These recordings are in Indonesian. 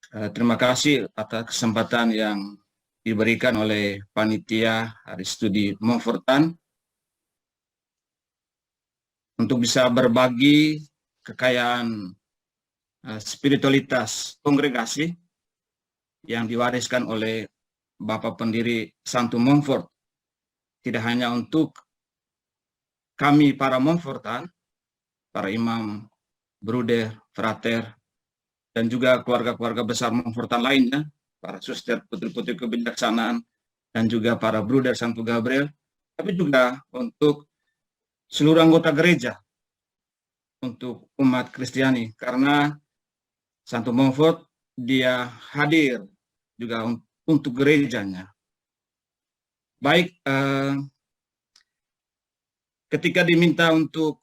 Terima kasih atas kesempatan yang diberikan oleh panitia Hari Studi Montfortan untuk bisa berbagi kekayaan spiritualitas kongregasi yang diwariskan oleh Bapak pendiri Santo Montfort, tidak hanya untuk kami para Montfortan, para imam, bruder, frater, dan juga keluarga-keluarga besar Montfortan lainnya, para suster, putri-putri kebijaksanaan, dan juga para bruder Santo Gabriel, tapi juga untuk seluruh anggota gereja, untuk umat Kristiani, karena Santo Montfort dia hadir juga untuk gerejanya. Baik, ketika diminta untuk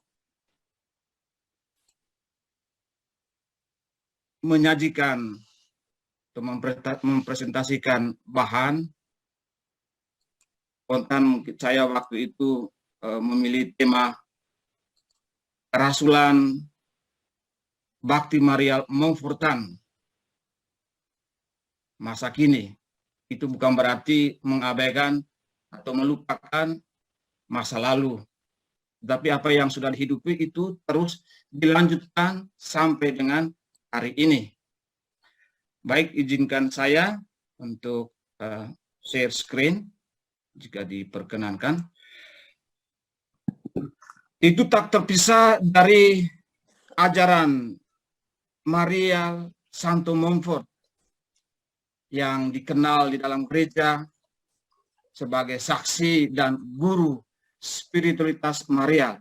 menyajikan atau mempresentasikan bahan, spontan saya waktu itu memilih tema Kerasulan Bakti Marial Montfortan masa kini. Itu bukan berarti mengabaikan atau melupakan masa lalu, tapi apa yang sudah dihidupi itu terus dilanjutkan sampai dengan hari ini. Baik, izinkan saya untuk share screen jika diperkenankan. Itu tak terpisah dari ajaran Maria Santo Montfort yang dikenal di dalam gereja sebagai saksi dan guru spiritualitas Maria,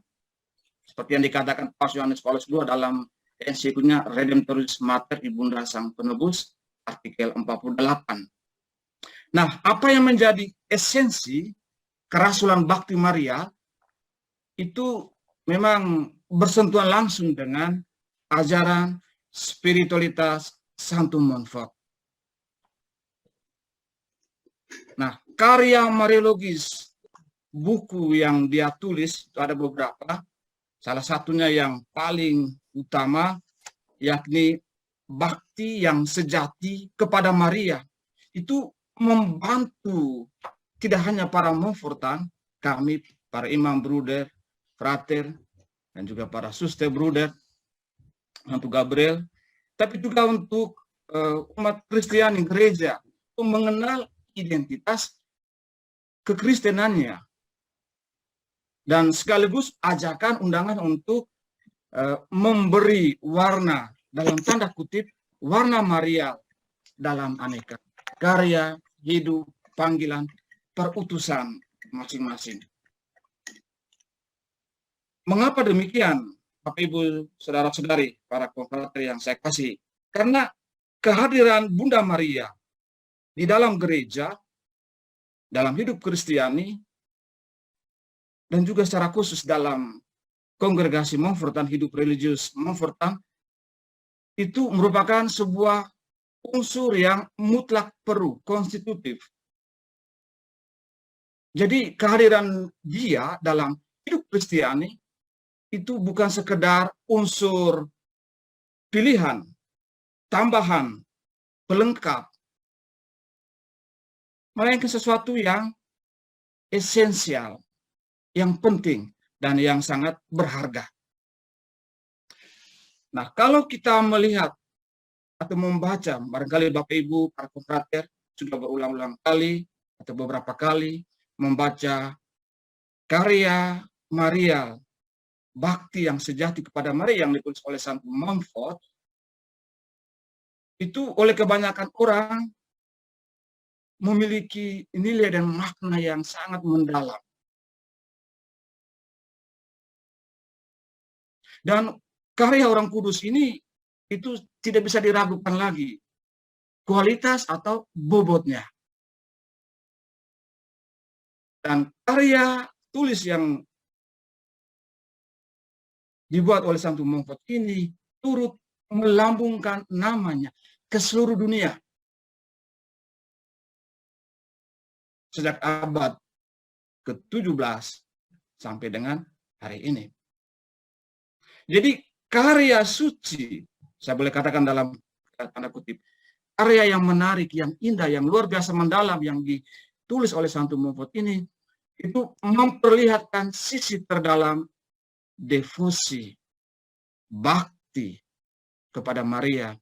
seperti yang dikatakan Paus Yohanes Paulus II dalam ensikliknya Redemptoris Mater, Ibunda Sang Penebus, artikel 48. Nah, apa yang menjadi esensi kerasulan Bakti Maria itu memang bersentuhan langsung dengan ajaran spiritualitas Santo Montfort. Nah, karya mariologis, buku yang dia tulis itu ada beberapa. Salah satunya yang paling utama yakni Bakti yang Sejati kepada Maria. Itu membantu tidak hanya para Montfortan, kami para imam bruder, frater, dan juga para suster bruder, Santo Gabriel, tapi juga untuk umat Kristiani gereja untuk mengenal identitas kekristenannya dan sekaligus ajakan undangan untuk memberi warna dalam tanda kutip warna Maria dalam aneka karya, hidup, panggilan, perutusan masing-masing. Mengapa demikian, Bapak Ibu, saudara-saudari, para konfrater yang saya kasih? Karena kehadiran Bunda Maria di dalam gereja, dalam hidup Kristiani, dan juga secara khusus dalam kongregasi Montfortan, hidup religius Montfortan, itu merupakan sebuah unsur yang mutlak perlu, konstitutif. Jadi kehadiran dia dalam hidup Kristiani itu bukan sekedar unsur pilihan, tambahan, pelengkap, melainkan sesuatu yang esensial, yang penting, dan yang sangat berharga. Nah, kalau kita melihat atau membaca, barangkali Bapak Ibu, para konfrater, sudah berulang-ulang kali atau beberapa kali membaca karya Maria, Bakti yang Sejati kepada Maria yang ditulis oleh Santo Montfort, itu oleh kebanyakan orang memiliki nilai dan makna yang sangat mendalam. Dan karya orang kudus ini itu tidak bisa diragukan lagi kualitas atau bobotnya. Dan karya tulis yang dibuat oleh Santo Montfort ini turut melambungkan namanya ke seluruh dunia. Sejak abad ke-17 sampai dengan hari ini. Jadi karya suci, saya boleh katakan dalam tanda kutip, area yang menarik, yang indah, yang luar biasa mendalam yang ditulis oleh Santo Montfort ini, itu memperlihatkan sisi terdalam devosi, bakti kepada Maria,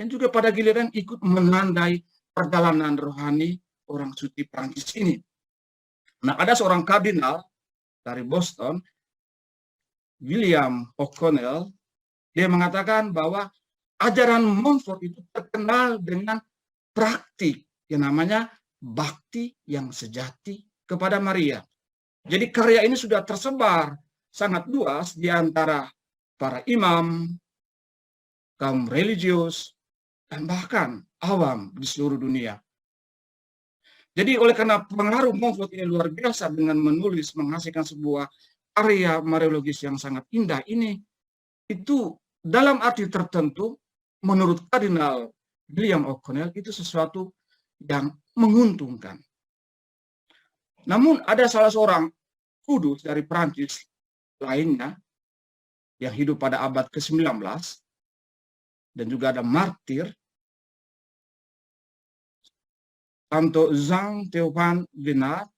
yang juga pada giliran ikut menandai perjalanan rohani orang suci Prancis ini. Nah, ada seorang kardinal dari Boston, William O'Connell, dia mengatakan bahwa ajaran Montfort itu terkenal dengan praktik yang namanya bakti yang sejati kepada Maria. Jadi karya ini sudah tersebar sangat luas di antara para imam, kaum religius, dan bahkan awam di seluruh dunia. Jadi oleh karena pengaruh Montfort ini luar biasa dengan menulis, menghasilkan sebuah karya mariologis yang sangat indah ini, itu dalam arti tertentu, menurut Kardinal William O'Connell, itu sesuatu yang menguntungkan. Namun ada salah seorang kudus dari Prancis lainnya yang hidup pada abad ke-19 dan juga ada martir, Santo Jean Théophane Venat.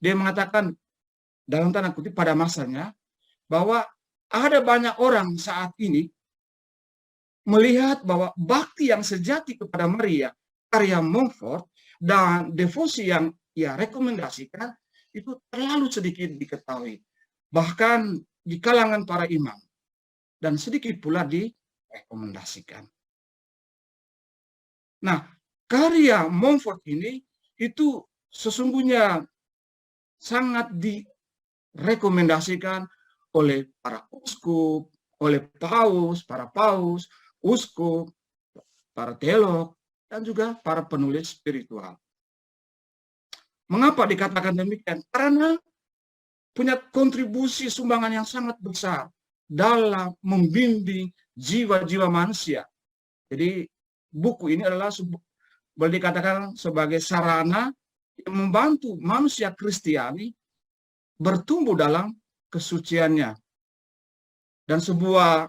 Dia mengatakan dalam tanda kutip pada masanya bahwa ada banyak orang saat ini melihat bahwa bakti yang sejati kepada Maria, karya Montfort, dan devosi yang ia rekomendasikan itu terlalu sedikit diketahui. Bahkan di kalangan para imam. Dan sedikit pula direkomendasikan. Nah, karya Montfort ini itu sesungguhnya sangat direkomendasikan oleh para uskup, oleh para paus, uskup, para teolog, dan juga para penulis spiritual. Mengapa dikatakan demikian? Karena punya kontribusi sumbangan yang sangat besar dalam membimbing jiwa-jiwa manusia. Jadi buku ini adalah boleh dikatakan sebagai sarana yang membantu manusia Kristiani bertumbuh dalam kesuciannya. Dan sebuah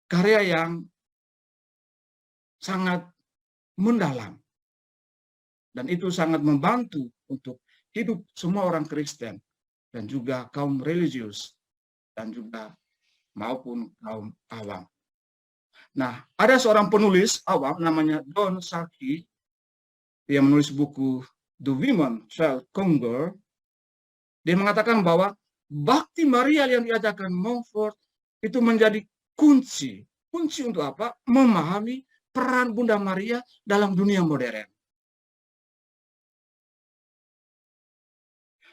karya yang sangat mendalam. Dan itu sangat membantu untuk hidup semua orang Kristen dan juga kaum religius dan juga maupun kaum awam. Nah, ada seorang penulis awam namanya Don Saki yang menulis buku The Women Shall Conquer. Dia mengatakan bahwa bakti Maria yang diajarkan Montfort itu menjadi kunci. Kunci untuk apa? Memahami peran Bunda Maria dalam dunia modern.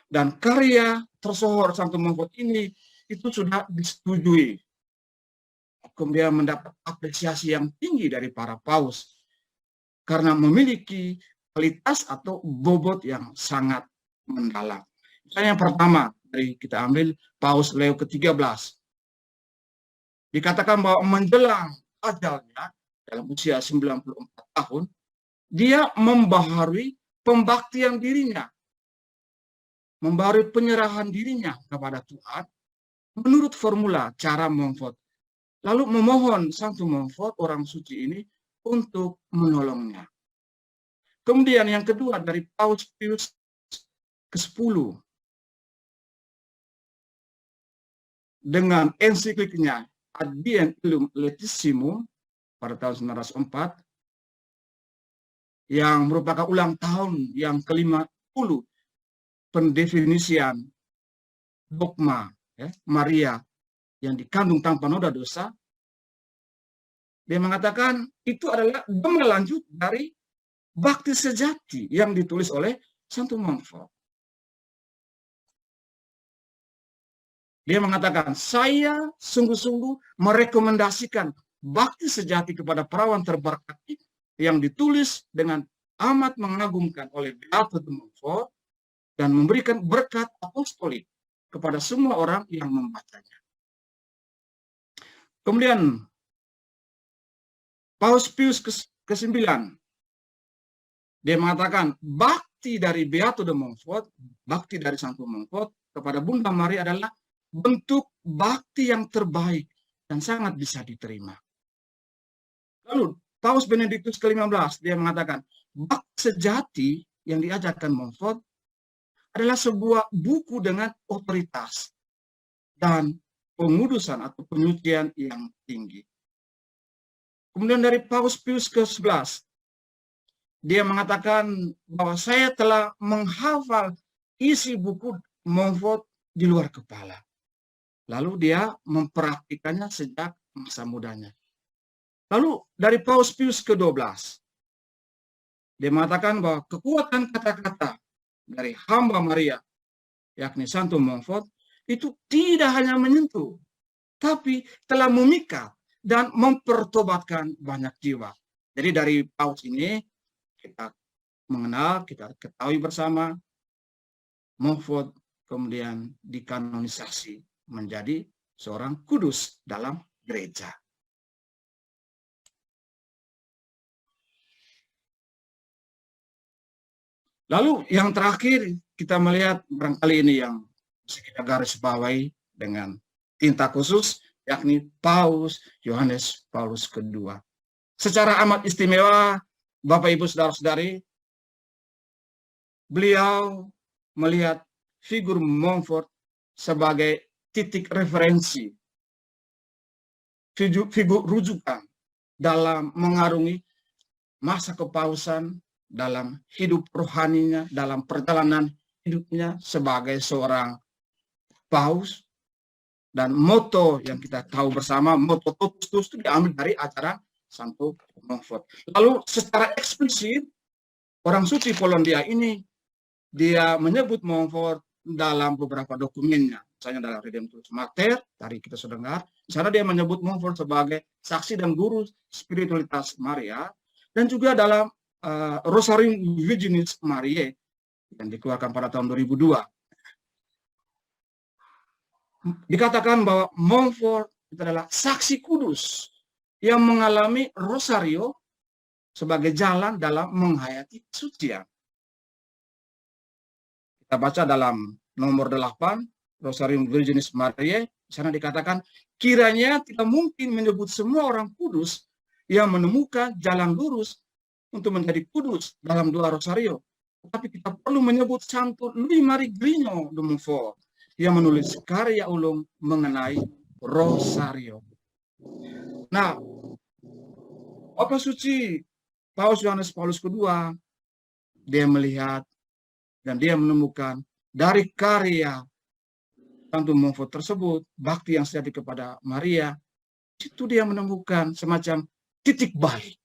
Dan karya tersohor Santo Montfort ini itu sudah disetujui. Kemudian mendapat apresiasi yang tinggi dari para paus karena memiliki kualitas atau bobot yang sangat mendalam. Misalnya yang pertama dari kita ambil Paus Leo ke-13. Dikatakan bahwa menjelang ajalnya dalam usia 94 tahun, dia membaharui pembaktian dirinya, membaharui penyerahan dirinya kepada Tuhan menurut formula cara Montfort. Lalu memohon Santo Montfort, orang suci ini, untuk menolongnya. Kemudian yang kedua dari Paus Pius ke-10 dengan ensikliknya Ad Diem Illum Letissimum pada tahun 1904 yang merupakan ulang tahun yang ke-50 pendefinisian dogma Maria yang dikandung tanpa noda dosa. Dia mengatakan itu adalah lanjut dari bakti sejati yang ditulis oleh Santo Montfort. Dia mengatakan, saya sungguh-sungguh merekomendasikan bakti sejati kepada perawan terberkati yang ditulis dengan amat mengagumkan oleh Beato de Montfort dan memberikan berkat apostolik kepada semua orang yang membacanya. Kemudian Paus Pius ke-9 dia mengatakan bakti dari Beato de Montfort, bakti dari Santo Montfort kepada Bunda Maria adalah bentuk bakti yang terbaik dan sangat bisa diterima. Lalu Paus Benediktus ke-15, dia mengatakan, bakti sejati yang diajarkan Montfort adalah sebuah buku dengan otoritas dan pengudusan atau penyucian yang tinggi. Kemudian dari Paus Pius ke-11, dia mengatakan bahwa saya telah menghafal isi buku Montfort di luar kepala. Lalu dia mempraktikannya sejak masa mudanya. Lalu dari Paus Pius ke-12, dia mengatakan bahwa kekuatan kata-kata dari hamba Maria, yakni Santo Montfort, itu tidak hanya menyentuh, tapi telah memikat dan mempertobatkan banyak jiwa. Jadi dari Paus ini kita mengenal, kita ketahui bersama, Montfort kemudian dikanonisasi menjadi seorang kudus dalam gereja. Lalu yang terakhir kita melihat barangkali ini yang bisa kita garis bawahi dengan tinta khusus, yakni Paus Yohanes Paulus II. Secara amat istimewa, Bapak Ibu Saudara-saudari, beliau melihat figur Montfort sebagai titik referensi, figur rujukan dalam mengarungi masa kepausan, dalam hidup rohaninya, dalam perjalanan hidupnya sebagai seorang paus. Dan moto yang kita tahu bersama, moto Totus itu diambil dari ajaran Santo Montfort. Lalu secara eksplisit, orang suci Polandia ini, dia menyebut Montfort dalam beberapa dokumennya. Misalnya dalam Redemptorus Mater, tadi kita sudah dengar, di sana dia menyebut Montfort sebagai saksi dan guru spiritualitas Maria, dan juga dalam Rosarium Virginis Mariae yang dikeluarkan pada tahun 2002. Dikatakan bahwa Montfort itu adalah saksi kudus yang mengalami rosario sebagai jalan dalam menghayati kesucian. Kita baca dalam nomor 8, Rosarium Virginis Mariae, di sana dikatakan, kiranya tidak mungkin menyebut semua orang kudus yang menemukan jalan lurus untuk menjadi kudus dalam doa rosario. Tetapi kita perlu menyebut Santo Louis-Marie Grignon de Montfort yang menulis karya ulung mengenai rosario. Nah, Bapak Suci Paus Yohanes Paulus II, dia melihat dan dia menemukan dari karya Santo Montfort tersebut, bakti yang sejati kepada Maria, itu dia menemukan semacam titik balik.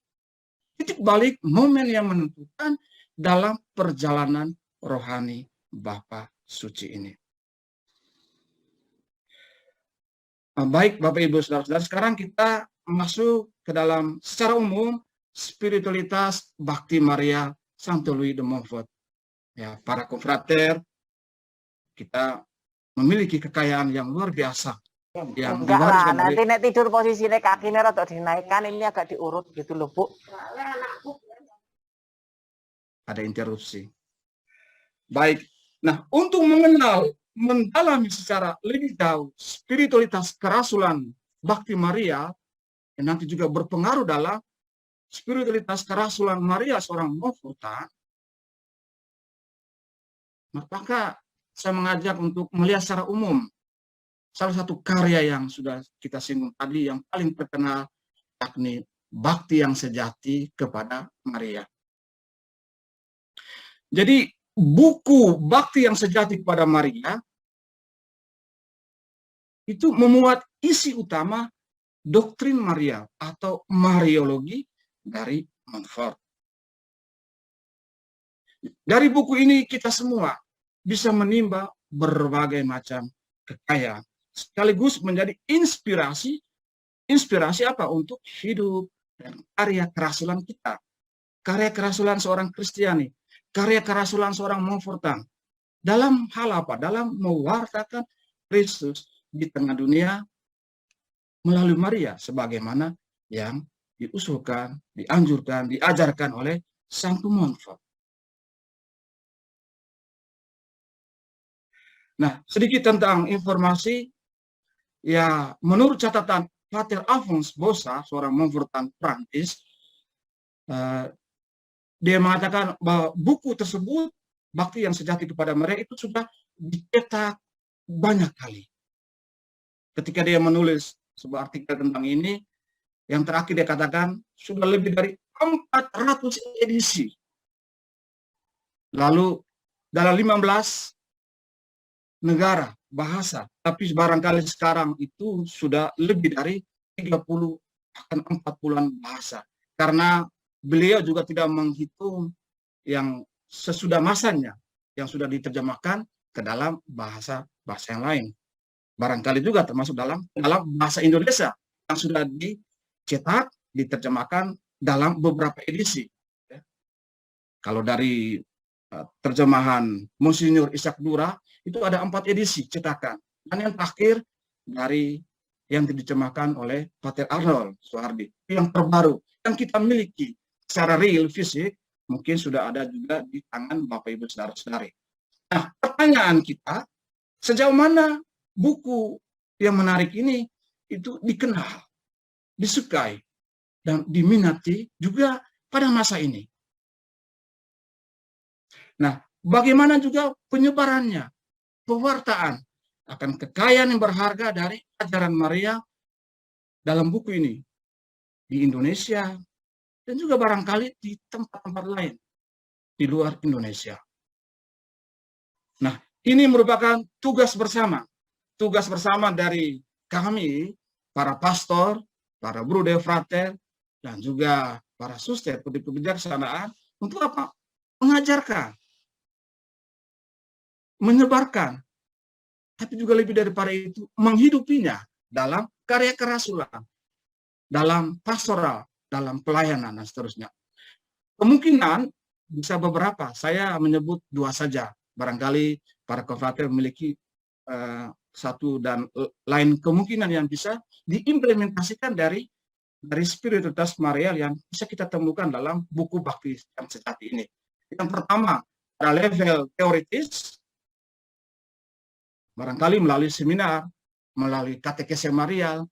Titik balik momen yang menentukan dalam perjalanan rohani Bapak Suci ini. Baik Bapak Ibu Saudara-saudara, sekarang kita masuk ke dalam secara umum spiritualitas bakti Maria Santo Louis de Montfort. Ya, para konfrater, kita memiliki kekayaan yang luar biasa. Yang enggak lah, nanti nek tidur posisinya kakinya rada dinaikkan, ini agak diurut gitu loh Bu. Ada interupsi. Baik, nah untuk mengenal, mendalami secara lebih jauh spiritualitas kerasulan bakti Maria, yang nanti juga berpengaruh dalam spiritualitas kerasulan Maria seorang Montfortan, maka saya mengajak untuk melihat secara umum salah satu karya yang sudah kita singgung tadi yang paling terkenal, yakni Bakti yang Sejati kepada Maria. Jadi buku Bakti yang Sejati kepada Maria itu memuat isi utama doktrin Maria atau Mariologi dari Montfort. Dari buku ini kita semua bisa menimba berbagai macam kekayaan, sekaligus menjadi inspirasi apa untuk hidup dan karya kerasulan kita, karya kerasulan seorang Kristiani, karya kerasulan seorang Montfortan, dalam hal apa? Dalam mewartakan Kristus di tengah dunia melalui Maria, sebagaimana yang diusulkan, dianjurkan, diajarkan oleh Santo Montfort. Nah, sedikit tentang informasi. Ya, menurut catatan Pater Alphonse Bossa, seorang Montfortan Prancis, eh, dia mengatakan bahwa buku tersebut, Bakti yang Sejati kepada Maria, itu sudah dicetak banyak kali. Ketika dia menulis sebuah artikel tentang ini, yang terakhir dia katakan sudah lebih dari 400 edisi. Lalu dalam 15 negara bahasa, tapi barangkali sekarang itu sudah lebih dari 30 bahkan 40-an bahasa. Karena beliau juga tidak menghitung yang sesudah masanya, yang sudah diterjemahkan ke dalam bahasa yang lain. Barangkali juga termasuk dalam bahasa Indonesia yang sudah dicetak, diterjemahkan dalam beberapa edisi. Kalau dari terjemahan Monsinyur Ishak Dura itu ada 4 edisi cetakan, dan yang terakhir dari yang diterjemahkan oleh Pater Arnold Soehardi yang terbaru yang kita miliki secara real fisik, mungkin sudah ada juga di tangan Bapak Ibu saudara-saudari. Nah, pertanyaan kita, sejauh mana buku yang menarik ini itu dikenal, disukai, dan diminati juga pada masa ini. Nah, bagaimana juga penyebarannya, pewartaan akan kekayaan yang berharga dari ajaran Maria dalam buku ini di Indonesia dan juga barangkali di tempat-tempat lain di luar Indonesia. Nah, ini merupakan tugas bersama dari kami, para pastor, para bruder frater, dan juga para suster kebijaksanaan untuk apa? Mengajarkan, menyebarkan, tapi juga lebih daripada itu, menghidupinya dalam karya kerasulan, dalam pastoral, dalam pelayanan, dan seterusnya. Kemungkinan bisa beberapa, saya menyebut 2 saja. Barangkali para konfrater memiliki satu dan lain kemungkinan yang bisa diimplementasikan dari spiritualitas Maria yang bisa kita temukan dalam buku Bakti yang Sejati ini. Yang pertama, pada level teoritis, barangkali melalui seminar, melalui katekese Marial,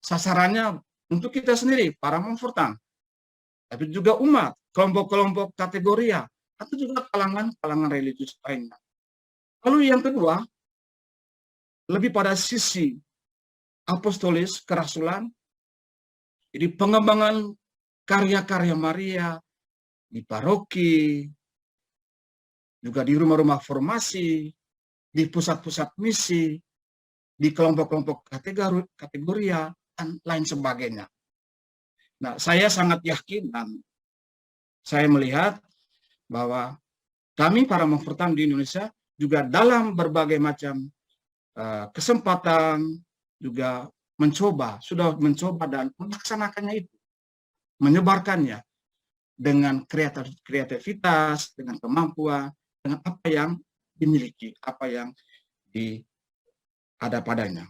sasarannya untuk kita sendiri, para monfortan, tapi juga umat, kelompok-kelompok kategoria, atau juga kalangan-kalangan religius lainnya. Lalu yang kedua, lebih pada sisi apostolis, kerasulan, jadi pengembangan karya-karya Maria di paroki, juga di rumah-rumah formasi, di pusat-pusat misi, di kelompok-kelompok kategoria, dan lain sebagainya. Nah, saya sangat yakin dan saya melihat bahwa kami para monfortan di Indonesia juga dalam berbagai macam kesempatan juga sudah mencoba dan melaksanakannya itu, menyebarkannya dengan kreativitas, dengan kemampuan, dengan apa yang dimiliki, apa yang ada padanya.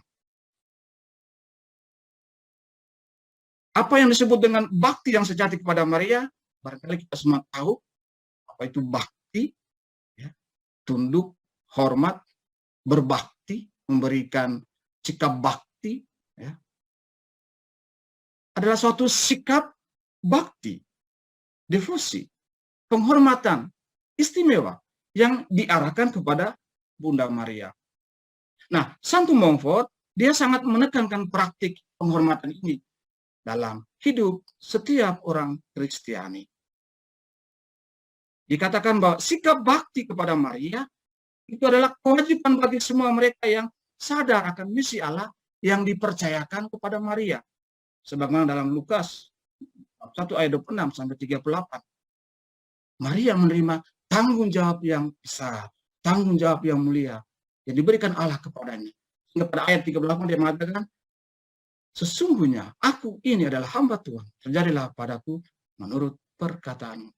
Apa yang disebut dengan bakti yang sejati kepada Maria, barangkali kita semua tahu apa itu bakti, ya, tunduk, hormat, berbakti, memberikan sikap bakti, ya, adalah suatu sikap bakti, devosi, penghormatan istimewa yang diarahkan kepada Bunda Maria. Nah, Santo Montfort dia sangat menekankan praktik penghormatan ini dalam hidup setiap orang Kristiani. Dikatakan bahwa sikap bakti kepada Maria itu adalah kewajiban bagi semua mereka yang sadar akan misi Allah yang dipercayakan kepada Maria. Sebagaimana dalam Lukas 1 ayat 26 sampai 38. Maria menerima tanggung jawab yang besar, tanggung jawab yang mulia yang diberikan Allah kepadanya. Sehingga pada ayat 38 dia mengatakan, sesungguhnya aku ini adalah hamba Tuhan, terjadilah padaku menurut perkataanmu.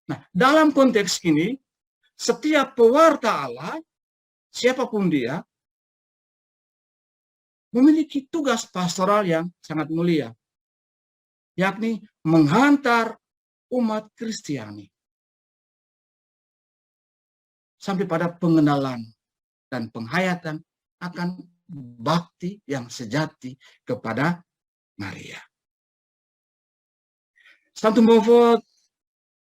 Nah, dalam konteks ini, setiap pewarta Allah, siapapun dia, memiliki tugas pastoral yang sangat mulia, yakni menghantar umat Kristiani sampai pada pengenalan dan penghayatan akan bakti yang sejati kepada Maria. Santo Montfort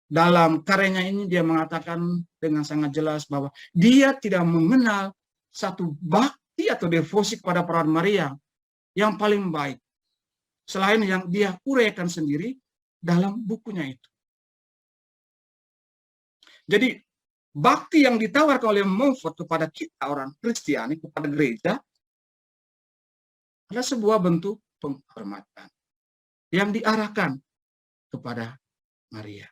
dalam karyanya ini dia mengatakan dengan sangat jelas bahwa dia tidak mengenal satu bakti atau devosi kepada Perawan Maria yang paling baik selain yang dia uraikan sendiri dalam bukunya itu. Jadi bakti yang ditawarkan oleh Montfort kepada kita orang Kristiani, kepada gereja, adalah sebuah bentuk penghormatan yang diarahkan kepada Maria.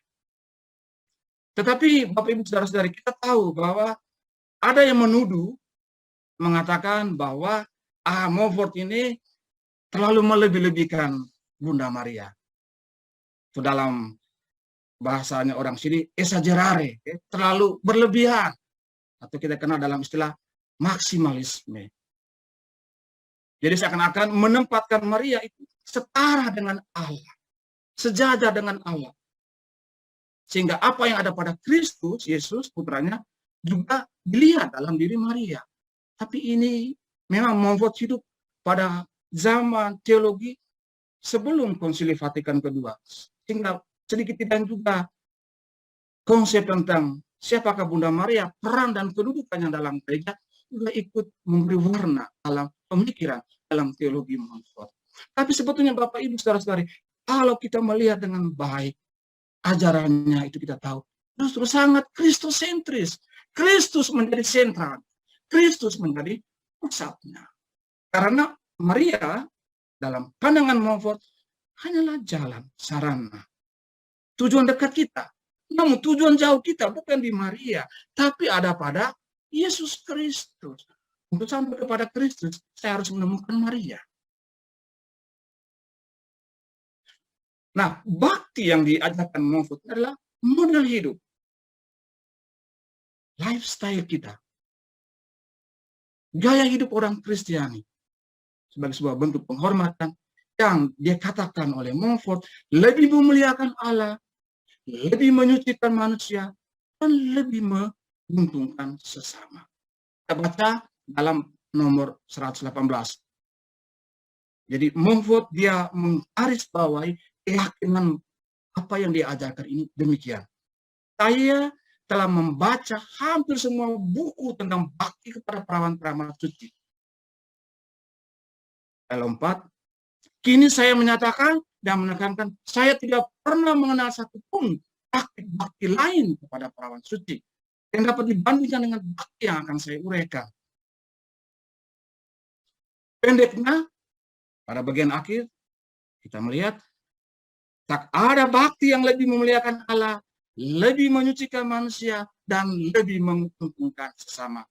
Tetapi Bapak Ibu Saudara-saudari, kita tahu bahwa ada yang menuduh, mengatakan bahwa Montfort ini terlalu melebih-lebihkan Bunda Maria. Itu dalam bahasanya orang sini exagerare, terlalu berlebihan, atau kita kenal dalam istilah maksimalisme. Jadi seakan-akan menempatkan Maria itu setara dengan Allah, sejajar dengan Allah. Sehingga apa yang ada pada Kristus, Yesus putranya, juga dilihat dalam diri Maria. Tapi ini memang Montfort hidup pada zaman teologi sebelum Konsili Vatikan kedua. Sehingga sedikit tidak juga konsep tentang siapakah Bunda Maria, peran dan kedudukannya dalam gereja juga ikut memberi warna dalam pemikiran, dalam teologi Montfort. Tapi sebetulnya Bapak Ibu Saudara-saudari, kalau kita melihat dengan baik ajarannya, itu kita tahu justru sangat Kristusentris. Kristus menjadi sentral, Kristus menjadi pusatnya. Karena Maria dalam pandangan Montfort hanyalah jalan, sarana, tujuan dekat kita. Namun tujuan jauh kita bukan di Maria, tapi ada pada Yesus Kristus. Untuk sampai kepada Kristus, saya harus menemukan Maria. Nah, bakti yang diajarkan Montfort adalah model hidup, lifestyle kita, gaya hidup orang Kristiani sebagai sebuah bentuk penghormatan yang dia katakan oleh Montfort lebih memuliakan Allah, lebih menyucikan manusia, dan lebih menguntungkan sesama. Kita baca dalam nomor 118. Jadi Montfort dia menggarisbawahi keyakinan apa yang dia ajarkan ini demikian. Saya telah membaca hampir semua buku tentang bakti kepada perawan-perawan suci. Lompat. Kini saya menyatakan dan menekankan, saya tidak pernah mengenal satupun bakti lain kepada perawan suci yang dapat dibandingkan dengan bakti yang akan saya uraikan. Pendeknya, pada bagian akhir, kita melihat, tak ada bakti yang lebih memuliakan Allah, lebih menyucikan manusia, dan lebih menguntungkan sesama.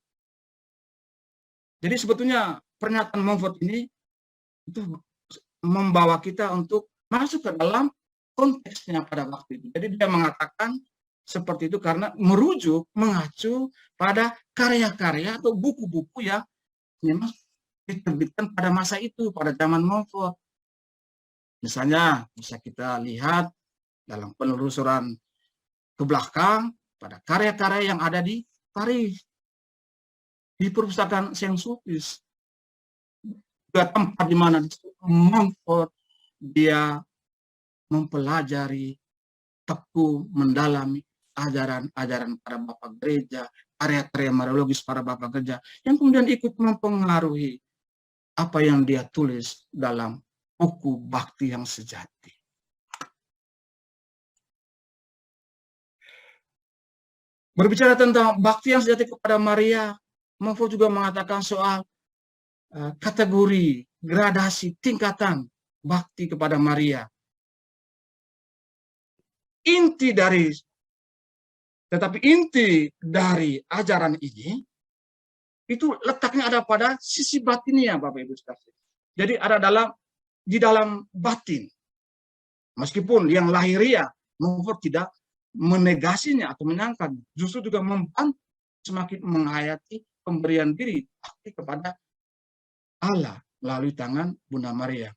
Jadi sebetulnya pernyataan Montfort ini itu membawa kita untuk masuk ke dalam konteksnya pada waktu itu. Jadi dia mengatakan seperti itu karena merujuk, mengacu pada karya-karya atau buku-buku yang memang diterbitkan pada masa itu, pada zaman Montfort. Misalnya bisa kita lihat dalam penelusuran ke belakang pada karya-karya yang ada di Paris, di perpustakaan Saint-Sulpice, juga tempat di mana Montfort dia mempelajari, tekun, mendalami ajaran-ajaran para bapak gereja, karya-karya mariologis para bapak gereja, yang kemudian ikut mempengaruhi apa yang dia tulis dalam buku Bakti yang Sejati. Berbicara tentang bakti yang sejati kepada Maria, Montfort juga mengatakan soal kategori, gradasi, tingkatan bakti kepada Maria. Inti dari ajaran ini itu letaknya ada pada sisi batinnya, Bapak Ibu sekalian. Jadi ada di dalam batin. Meskipun yang lahiriah Montfort tidak menegasinya atau menyangkal, justru juga membantu semakin menghayati pemberian diri bakti kepada Allah melalui tangan Bunda Maria.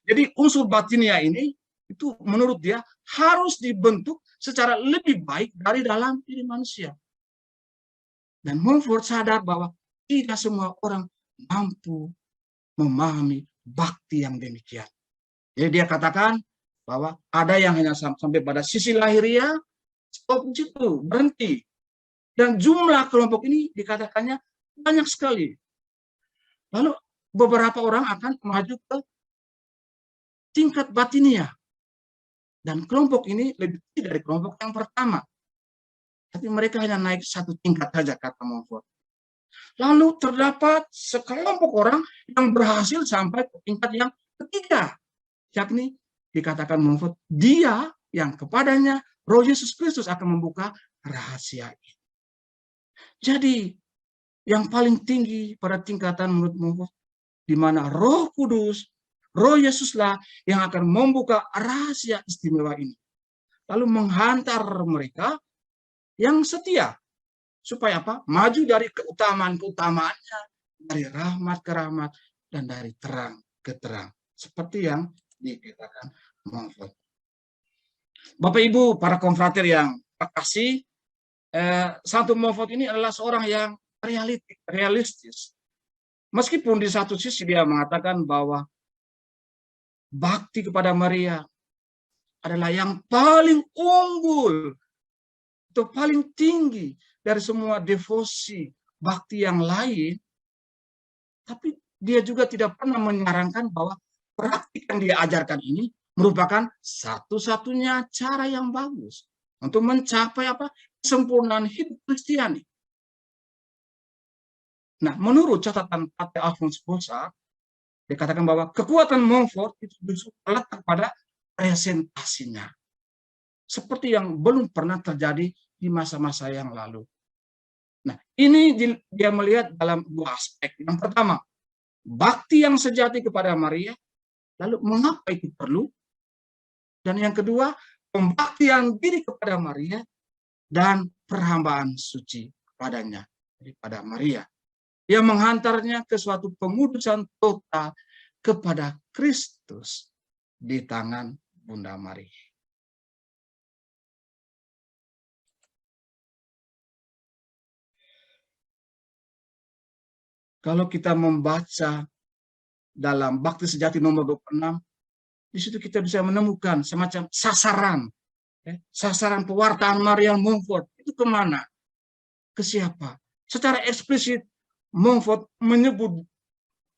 Jadi unsur batinnya ini itu menurut dia harus dibentuk secara lebih baik dari dalam diri manusia. Dan Montfort sadar bahwa tidak semua orang mampu memahami bakti yang demikian. Jadi dia katakan bahwa ada yang hanya sampai pada sisi lahiriah, stop di situ, berhenti. Dan jumlah kelompok ini dikatakannya banyak sekali. Lalu beberapa orang akan maju ke tingkat batiniah. Dan kelompok ini lebih tinggi dari kelompok yang pertama. Tapi mereka hanya naik satu tingkat saja, kata Montfort. Lalu terdapat sekelompok orang yang berhasil sampai ke tingkat yang ketiga. Yakni dikatakan Montfort, dia yang kepadanya Roh Yesus Kristus akan membuka rahasia ini. Jadi yang paling tinggi pada tingkatan menurut Montfort, di mana Roh Kudus, Roh Yesuslah yang akan membuka rahasia istimewa ini. Lalu menghantar mereka yang setia. Supaya apa? Maju dari keutamaan-keutamaannya, dari rahmat ke rahmat, dan dari terang ke terang. Seperti yang dikatakan Montfort. Bapak Ibu, para konfrater yang terkasih, Santo Montfort ini adalah seorang yang realistis. Meskipun di satu sisi dia mengatakan bahwa bakti kepada Maria adalah yang paling unggul atau paling tinggi dari semua devosi bakti yang lain, tapi dia juga tidak pernah menyarankan bahwa praktik yang dia ajarkan ini merupakan satu-satunya cara yang bagus untuk mencapai kesempurnaan hidup Kristiani. Nah, menurut catatan Pater Alphonse Bossart, dikatakan bahwa kekuatan Montfort itu justru terletak pada presentasinya. Seperti yang belum pernah terjadi di masa-masa yang lalu. Nah, ini dia melihat dalam dua aspek. Yang pertama, bakti yang sejati kepada Maria, lalu mengapa itu perlu? Dan yang kedua, pembaktian diri kepada Maria dan perhambaan suci kepadanya, daripada Maria. Yang menghantarnya ke suatu pengudusan total kepada Kristus di tangan Bunda Maria. Kalau kita membaca dalam Bakti Sejati nomor 26, di situ kita bisa menemukan semacam sasaran. Sasaran pewartaan Maria Montfort itu kemana? Ke siapa? Secara eksplisit, Montfort menyebut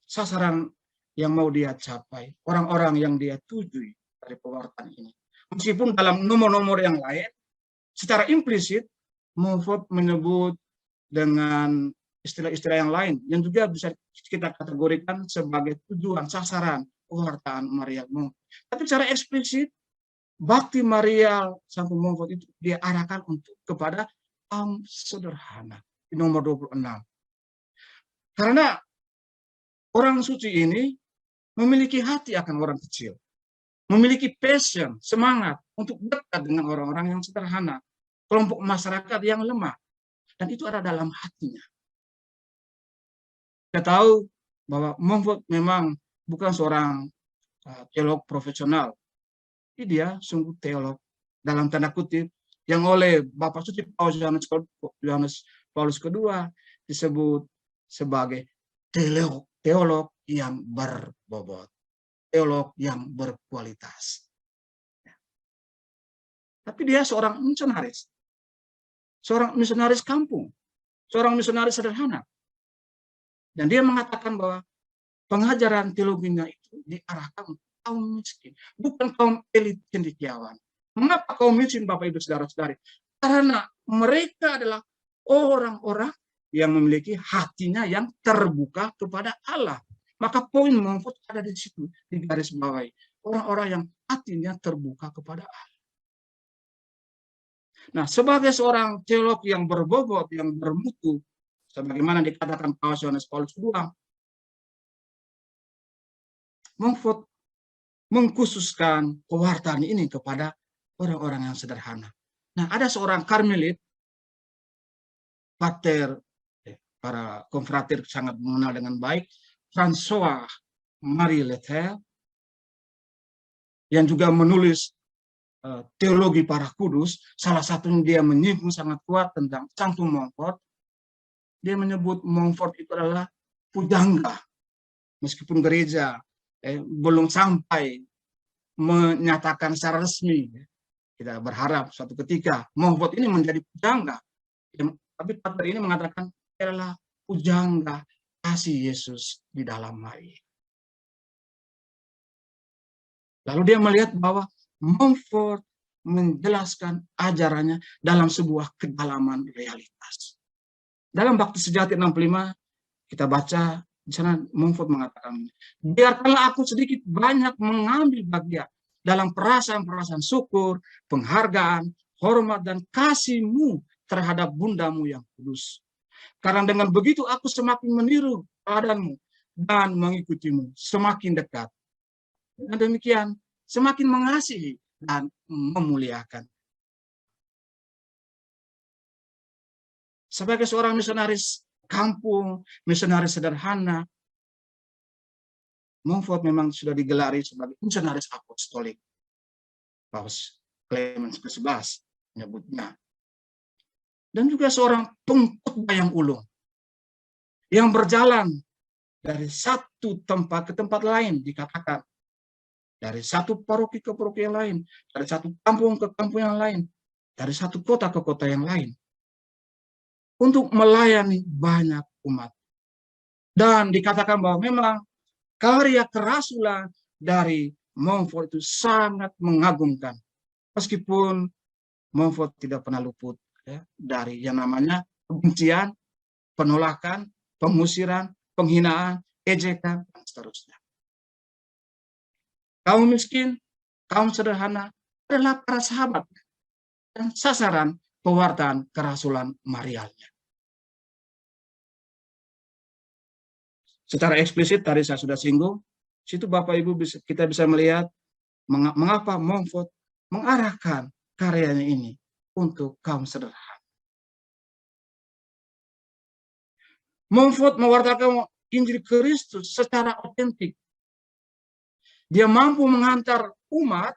sasaran yang mau dia capai, orang-orang yang dia tuju dari pewartaan ini. Meskipun dalam nomor-nomor yang lain, secara implisit, Montfort menyebut dengan istilah-istilah yang lain, yang juga bisa kita kategorikan sebagai tujuan, sasaran, pewartaan Maria Montfort. Tapi secara eksplisit, bakti Maria Santo Montfort itu dia arahkan untuk kepada kaum sederhana, di nomor 26. Karena orang suci ini memiliki hati akan orang kecil, memiliki passion, semangat untuk dekat dengan orang-orang yang sederhana, kelompok masyarakat yang lemah, dan itu ada dalam hatinya. Kita tahu bahwa Montfort memang bukan seorang teolog profesional, tapi dia sungguh teolog dalam tanda kutip yang oleh Bapak Suci Paus Yohanes Paulus II disebut sebagai teolog yang berbobot, teolog yang berkualitas. Tapi dia seorang misionaris kampung, seorang misionaris sederhana. Dan dia mengatakan bahwa pengajaran teologinya itu diarahkan untuk kaum miskin, bukan kaum elit cendekiawan. Mengapa kaum miskin, Bapak Ibu Saudara-saudari? Karena mereka adalah orang-orang yang memiliki hatinya yang terbuka kepada Allah. Maka poin Montfort ada di situ, di garis bawahi. Orang-orang yang hatinya terbuka kepada Allah. Nah, sebagai seorang teolog yang berbobot, yang bermutu, sebagaimana dikatakan Paus Yohanes Paulus II, Montfort mengkhususkan pewartaan ini kepada orang-orang yang sederhana. Nah, ada seorang Karmelit, pater, para konfrater sangat mengenal dengan baik, François Marie Lefebvre, yang juga menulis teologi para kudus. Salah satunya dia menyinggung sangat kuat tentang Santo Montfort. Dia menyebut Montfort itu adalah pujangga, meskipun gereja belum sampai menyatakan secara resmi. Kita berharap suatu ketika Montfort ini menjadi pujangga. Tapi Pater ini mengatakan adalah pujangga kasih Yesus di dalam Maria. Lalu dia melihat bahwa Montfort menjelaskan ajarannya dalam sebuah kedalaman realitas. Dalam Bakti Sejati 65, kita baca di sana Montfort mengatakan, biarkanlah aku sedikit banyak mengambil bagian dalam perasaan-perasaan syukur, penghargaan, hormat, dan kasih-Mu terhadap bundamu yang kudus. Karena dengan begitu aku semakin meniru teladan-Mu dan mengikutimu semakin dekat. Dan demikian, semakin mengasihi dan memuliakan. Sebagai seorang misionaris kampung, misionaris sederhana, Montfort memang sudah digelari sebagai misionaris apostolik. Paus Clemens ke-11 menyebutnya. Dan juga seorang pengkhotbah yang ulung, yang berjalan dari satu tempat ke tempat lain, dikatakan. Dari satu paroki ke paroki yang lain, dari satu kampung ke kampung yang lain, dari satu kota ke kota yang lain, untuk melayani banyak umat. Dan dikatakan bahwa memang karya kerasulan dari Montfort itu sangat mengagumkan. Meskipun Montfort tidak pernah luput dari yang namanya kebencian, penolakan, pengusiran, penghinaan, ejekan, dan seterusnya. Kaum miskin, kaum sederhana adalah para sahabat dan sasaran pewartaan kerasulan Marialnya. Secara eksplisit tadi saya sudah singgung, situ Bapak Ibu kita bisa melihat mengapa Montfort mengarahkan karyanya ini untuk kaum sederhana. Montfort mewartakan Injil Kristus secara otentik. Dia mampu menghantar umat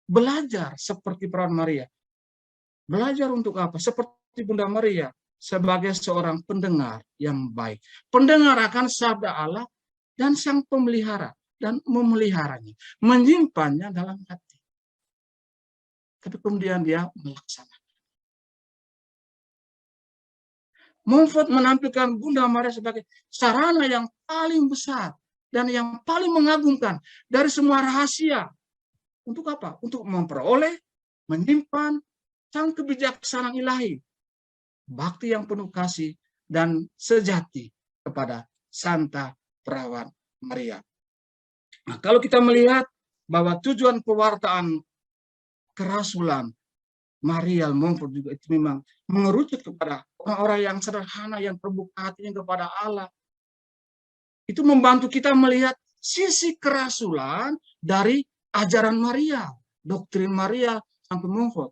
belajar seperti peran Maria. Belajar untuk apa? Seperti Bunda Maria, sebagai seorang pendengar yang baik. Pendengar akan sabda Allah dan sang pemelihara, dan memeliharanya, menyimpannya dalam hati. Tapi kemudian dia melaksanakan. Montfort menampilkan Bunda Maria sebagai sarana yang paling besar dan yang paling mengagumkan dari semua rahasia. Untuk apa? Untuk memperoleh, menyimpan sang kebijaksanaan ilahi, bakti yang penuh kasih dan sejati kepada Santa Perawan Maria. Nah, kalau kita melihat bahwa tujuan pewartaan kerasulan Maria Montfort juga itu memang mengerucut kepada orang-orang yang sederhana, yang terbuka hatinya kepada Allah. Itu membantu kita melihat sisi kerasulan dari ajaran Maria, doktrin Maria sampai Montfort.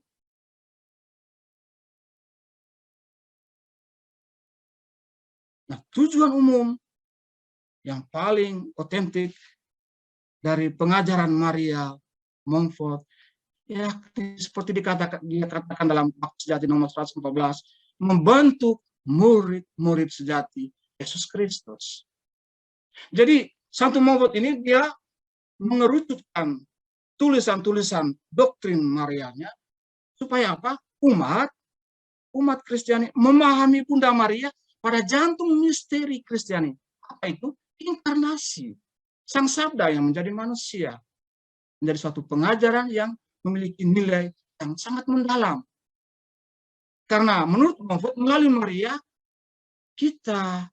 Nah, tujuan umum yang paling otentik dari pengajaran Maria Montfort, ya seperti dikatakan dalam Bakti Sejati nomor 114, membentuk murid-murid sejati Yesus Kristus. Jadi Santo Montfort ini dia mengerucutkan tulisan-tulisan doktrin Marianya supaya apa? Umat Kristiani memahami Bunda Maria pada jantung misteri Kristiani. Apa itu? Inkarnasi. Sang Sabda yang menjadi manusia. Menjadi suatu pengajaran yang memiliki nilai yang sangat mendalam. Karena menurut Montfort, melalui Maria, kita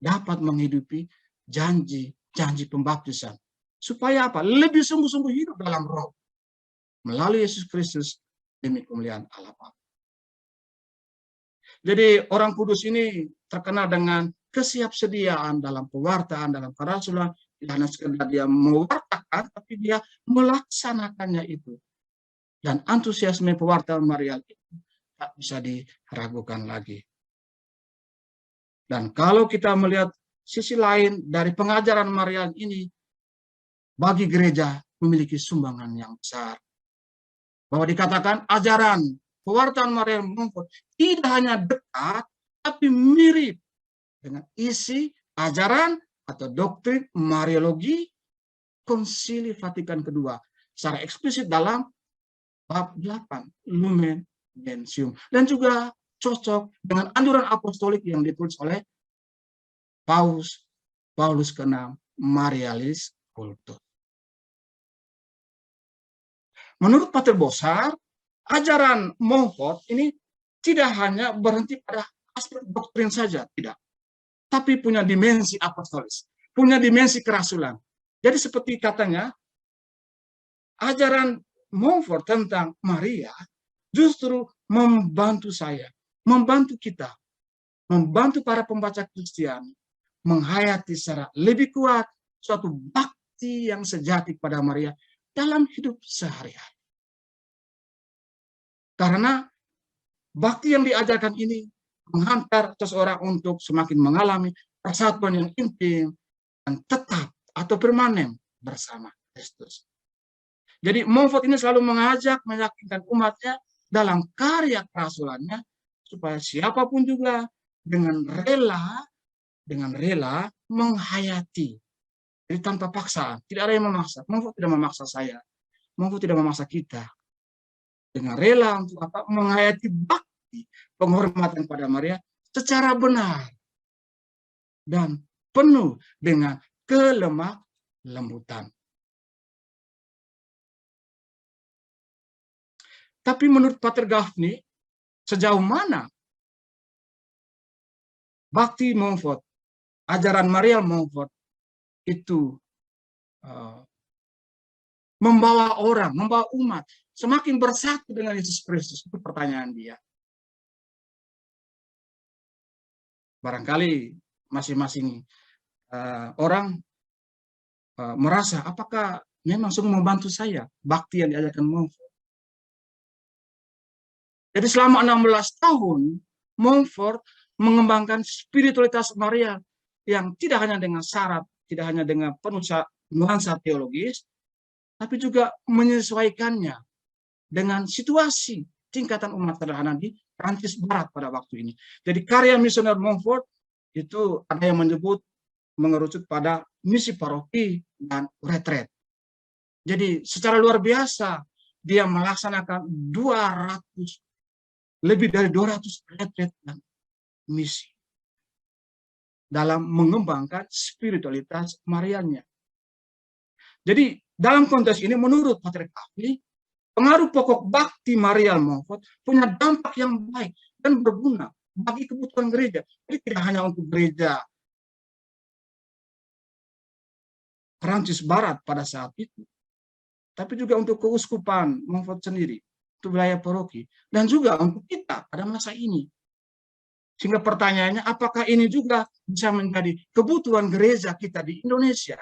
dapat menghidupi janji pembaptisan. Supaya apa? Lebih sungguh-sungguh hidup dalam roh. Melalui Yesus Kristus demi kemuliaan Allah Bapa. Jadi orang kudus ini terkenal dengan kesiapsediaan dalam pewartaan, dalam kerasulan, tidak hanya sekedar dia mewartakan, tapi dia melaksanakannya itu. Dan antusiasme pewartaan Maria itu tak bisa diragukan lagi. Dan kalau kita melihat sisi lain dari pengajaran Maria ini, bagi gereja memiliki sumbangan yang besar. Bahwa dikatakan ajaran pewartaan Maria Montfort tidak hanya dekat, tapi mirip dengan isi ajaran atau doktrin Mariologi Konsili Vatikan II secara eksplisit dalam bab 8, Lumen Gentium. Dan juga cocok dengan anjuran apostolik yang ditulis oleh Paulus ke-6, Marialis Cultus. Menurut Pater Bosar, ajaran Montfort ini tidak hanya berhenti pada aspek doktrin saja, tidak. Tapi punya dimensi apostolis, punya dimensi kerasulan. Jadi seperti katanya, ajaran Montfort tentang Maria justru membantu saya, membantu kita, membantu para pembaca Kristen menghayati secara lebih kuat suatu bakti yang sejati pada Maria dalam hidup sehari-hari. Karena bakti yang diajarkan ini menghantar seseorang untuk semakin mengalami persatuan yang intim dan tetap atau permanen bersama Kristus. Jadi Montfort ini selalu mengajak, meyakinkan umatnya dalam karya kerasulannya supaya siapapun juga dengan rela menghayati. Jadi tanpa paksaan, tidak ada yang memaksa. Montfort tidak memaksa saya, Montfort tidak memaksa kita. Dengan rela untuk menghayati bakti penghormatan pada Maria secara benar dan penuh dengan kelemah lembutan. Tapi menurut Pater Gaffney, sejauh mana bakti Montfort, ajaran Maria Montfort itu membawa orang, membawa umat semakin bersatu dengan Yesus Kristus? Itu pertanyaan dia. Barangkali masing-masing orang merasa apakah memang sungguh membantu saya bakti yang diajarkan Montfort. Jadi selama 16 tahun Montfort mengembangkan spiritualitas Maria yang tidak hanya dengan syarat, tidak hanya dengan penuh nuansa teologis, tapi juga menyesuaikannya dengan situasi tingkatan umat sederhana di Prancis Barat pada waktu ini. Jadi karya misioner Montfort itu ada yang menyebut mengerucut pada misi paroki dan retret. Jadi secara luar biasa dia melaksanakan lebih dari 200 retret dan misi dalam mengembangkan spiritualitas Marianya. Jadi dalam konteks ini menurut Pater Gaffney, pengaruh pokok bakti Maria Montfort punya dampak yang baik dan berguna bagi kebutuhan gereja. Jadi tidak hanya untuk gereja Prancis Barat pada saat itu, tapi juga untuk keuskupan Montfort sendiri, untuk wilayah paroki, dan juga untuk kita pada masa ini. Sehingga pertanyaannya, apakah ini juga bisa menjadi kebutuhan gereja kita di Indonesia?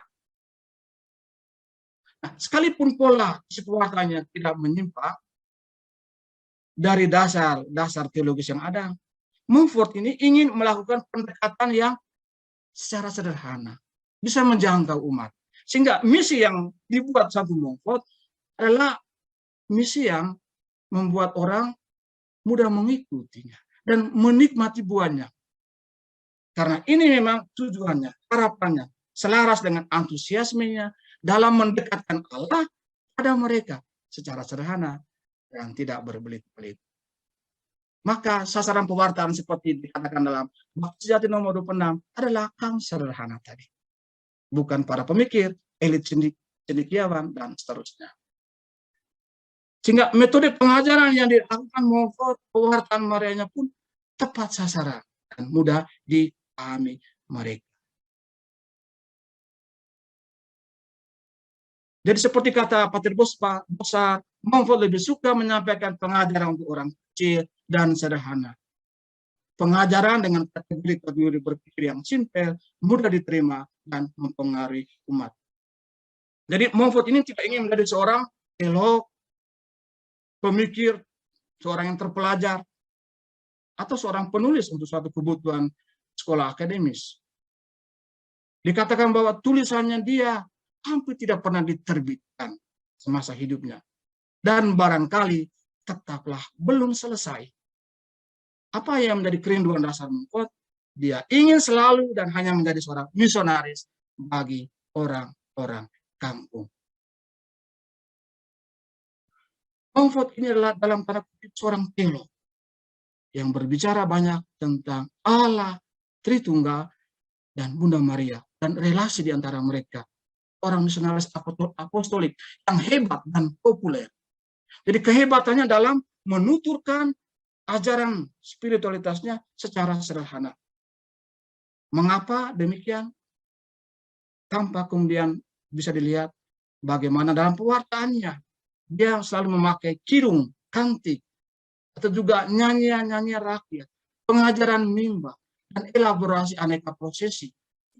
Nah, sekalipun pola kekuatannya tidak menyimpang dari dasar teologis yang ada, Montfort ini ingin melakukan pendekatan yang secara sederhana, bisa menjangkau umat. Sehingga misi yang dibuat satu Montfort adalah misi yang membuat orang mudah mengikutinya dan menikmati buahnya. Karena ini memang tujuannya, harapannya, selaras dengan antusiasmenya dalam mendekatkan Allah pada mereka secara sederhana dan tidak berbelit-belit. Maka sasaran pewartaan seperti dikatakan dalam Bakti Sejati nomor 26 adalah kaum sederhana tadi. Bukan para pemikir, elit cendekiawan, dan seterusnya. Sehingga metode pengajaran yang dilakukan Montfort, pewartaan Marianya pun tepat sasaran dan mudah dipahami mereka. Jadi seperti kata Pater Bosar, Montfort lebih suka menyampaikan pengajaran untuk orang kecil dan sederhana. Pengajaran dengan kategori berpikir yang simpel, mudah diterima, dan mempengaruhi umat. Jadi Montfort ini tidak ingin menjadi seorang teolog, pemikir, seorang yang terpelajar, atau seorang penulis untuk suatu kebutuhan sekolah akademis. Dikatakan bahwa tulisannya dia hampir tidak pernah diterbitkan semasa hidupnya. Dan barangkali tetaplah belum selesai. Apa yang menjadi kerinduan dasar Montfort? Dia ingin selalu dan hanya menjadi seorang misionaris bagi orang-orang kampung. Montfort ini adalah dalam tanda kutip seorang teolog yang berbicara banyak tentang Allah Tritunggal dan Bunda Maria dan relasi di antara mereka. Orang misionaris apostolik yang hebat dan populer. Jadi kehebatannya dalam menuturkan ajaran spiritualitasnya secara sederhana. Mengapa demikian? Tanpa kemudian bisa dilihat bagaimana dalam pewartaannya. Dia selalu memakai kirung, kantik, atau juga nyanyian-nyanyian rakyat, pengajaran mimba, dan elaborasi aneka prosesi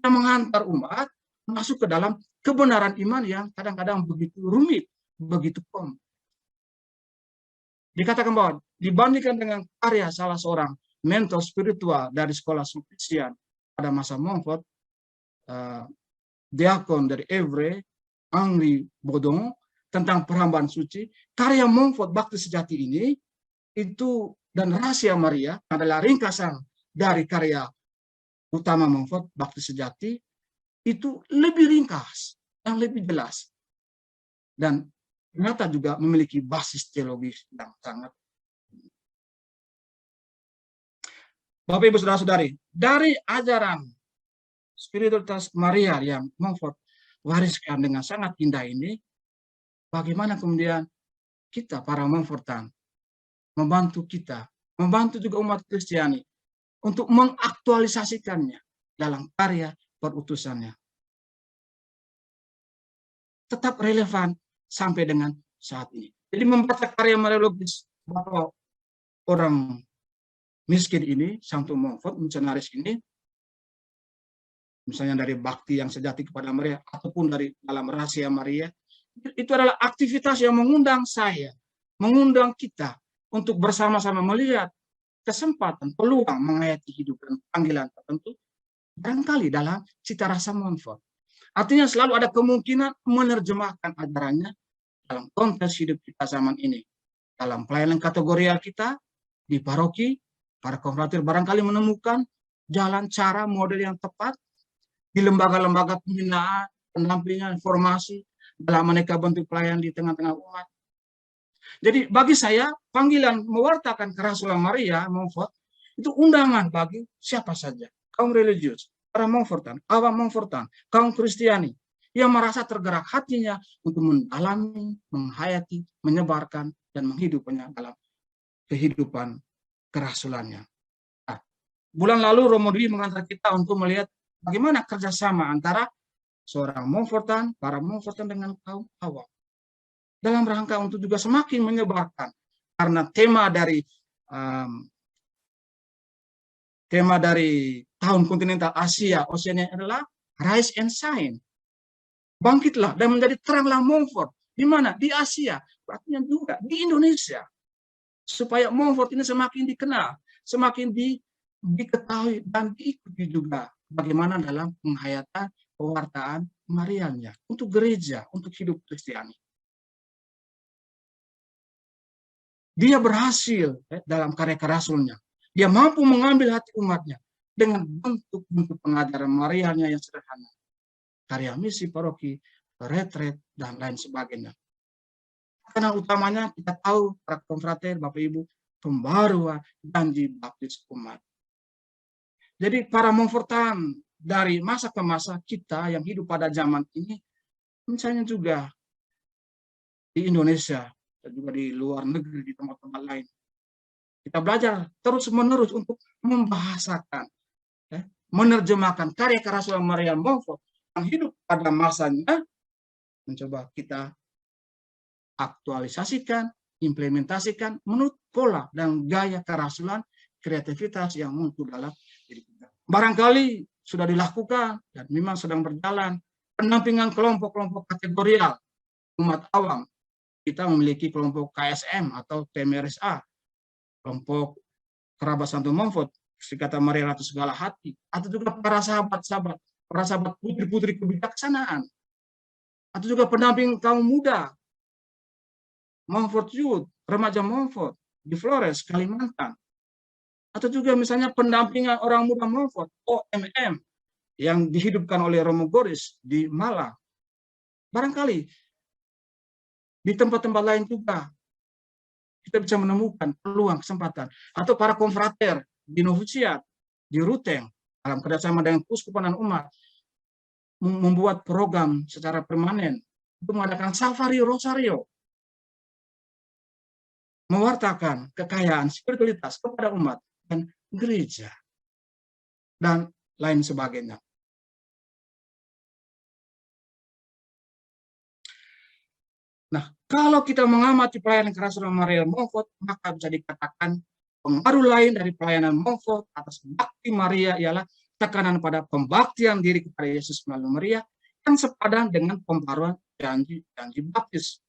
yang menghantar umat masuk ke dalam kebenaran iman yang kadang-kadang begitu rumit, begitu kompleks. Dikatakan bahwa dibandingkan dengan karya salah seorang mentor spiritual dari sekolah Sulpician pada masa Montfort, diakon dari Evre, Henri Baudon, tentang perhambaan suci, karya Montfort Bakti Sejati ini itu dan Rahasia Maria adalah ringkasan dari karya utama Montfort Bakti Sejati, itu lebih ringkas dan lebih jelas, dan ternyata juga memiliki basis teologis yang sangat. Bapak Ibu Saudara-saudari, dari ajaran spiritualitas Maria yang Montfort wariskan dengan sangat indah ini, bagaimana kemudian kita para Montfortan membantu kita, membantu juga umat Kristiani untuk mengaktualisasikannya dalam karya perutusannya. Tetap relevan sampai dengan saat ini. Jadi membaca karya mariologis bahwa orang miskin ini, Santo Montfort, misionaris ini, misalnya dari bakti yang sejati kepada Maria, ataupun dari dalam Rahasia Maria, itu adalah aktivitas yang mengundang saya, mengundang kita untuk bersama-sama melihat kesempatan, peluang menghayati hidup dan panggilan tertentu, barangkali dalam cita rasa Montfort. Artinya selalu ada kemungkinan menerjemahkan ajarannya dalam konteks hidup kita zaman ini. Dalam pelayanan kategorial kita, di paroki, para konfratir barangkali menemukan jalan, cara, model yang tepat, di lembaga-lembaga pembinaan, pendampingan, formasi, dalam aneka bentuk pelayanan di tengah-tengah umat. Jadi bagi saya, panggilan mewartakan kerasulan Maria, Montfort, itu undangan bagi siapa saja. Kaum religius, para Montfortan, awam Montfortan, kaum Kristiani, yang merasa tergerak hatinya untuk mendalami, menghayati, menyebarkan, dan menghidupkannya dalam kehidupan kerasulannya. Nah, bulan lalu Romo Dwi mengantar kita untuk melihat bagaimana kerjasama antara seorang Montfortan, para Montfortan dengan kaum awam, dalam rangka untuk juga semakin menyebarkan, karena tema dari tahun kontinental Asia, Oceania adalah Rise and Shine. Bangkitlah dan menjadi teranglah Montfort. Di mana? Di Asia. Artinya juga di Indonesia. Supaya Montfort ini semakin dikenal, semakin diketahui dan diikuti juga bagaimana dalam penghayatan pewartaan Marianya untuk gereja, untuk hidup Kristiani. Dia berhasil dalam karya rasulnya. Dia mampu mengambil hati umatnya dengan bentuk-bentuk pengajaran Marianya yang sederhana. Karya misi paroki, retret, dan lain sebagainya. Karena utamanya kita tahu, para konfrater, Bapak Ibu, pembaruan janji baptis umat. Jadi para Montfortan dari masa ke masa kita yang hidup pada zaman ini, misalnya juga di Indonesia, dan juga di luar negeri, di tempat-tempat lain, kita belajar terus-menerus untuk membahasakan, menerjemahkan karya kerasulan Maria Montfort yang hidup pada masanya, mencoba kita aktualisasikan, implementasikan menurut pola dan gaya kerasulan, kreativitas yang muncul dalam diri kita. Barangkali sudah dilakukan dan memang sedang berjalan pendampingan kelompok-kelompok kategorial umat awam. Kita memiliki kelompok KSM atau TMRSA, kelompok kerabat Santo Montfort, kata Maria Ratu Segala Hati, atau juga para sahabat-sahabat, para sahabat putri-putri kebijaksanaan, atau juga pendamping kaum muda, Montfort Youth, remaja Montfort di Flores, Kalimantan, atau juga misalnya pendampingan orang muda Montfort, OMM, yang dihidupkan oleh Romo Goris di Malang. Barangkali di tempat-tempat lain juga kita bisa menemukan peluang, kesempatan. Atau para konfrater di novisiat, di Ruteng, dalam kerjasama dengan Keuskupan dan umat, membuat program secara permanen untuk mengadakan safari rosario, mewartakan kekayaan spiritualitas kepada umat dan gereja, dan lain sebagainya. Nah, kalau kita mengamati pelayanan kerasulan Maria Montfort, maka bisa dikatakan pengaruh lain dari pelayanan Montfort atas bakti Maria ialah tekanan pada pembaktian diri kepada Yesus melalui Maria yang sepadan dengan pembaruan janji baptis.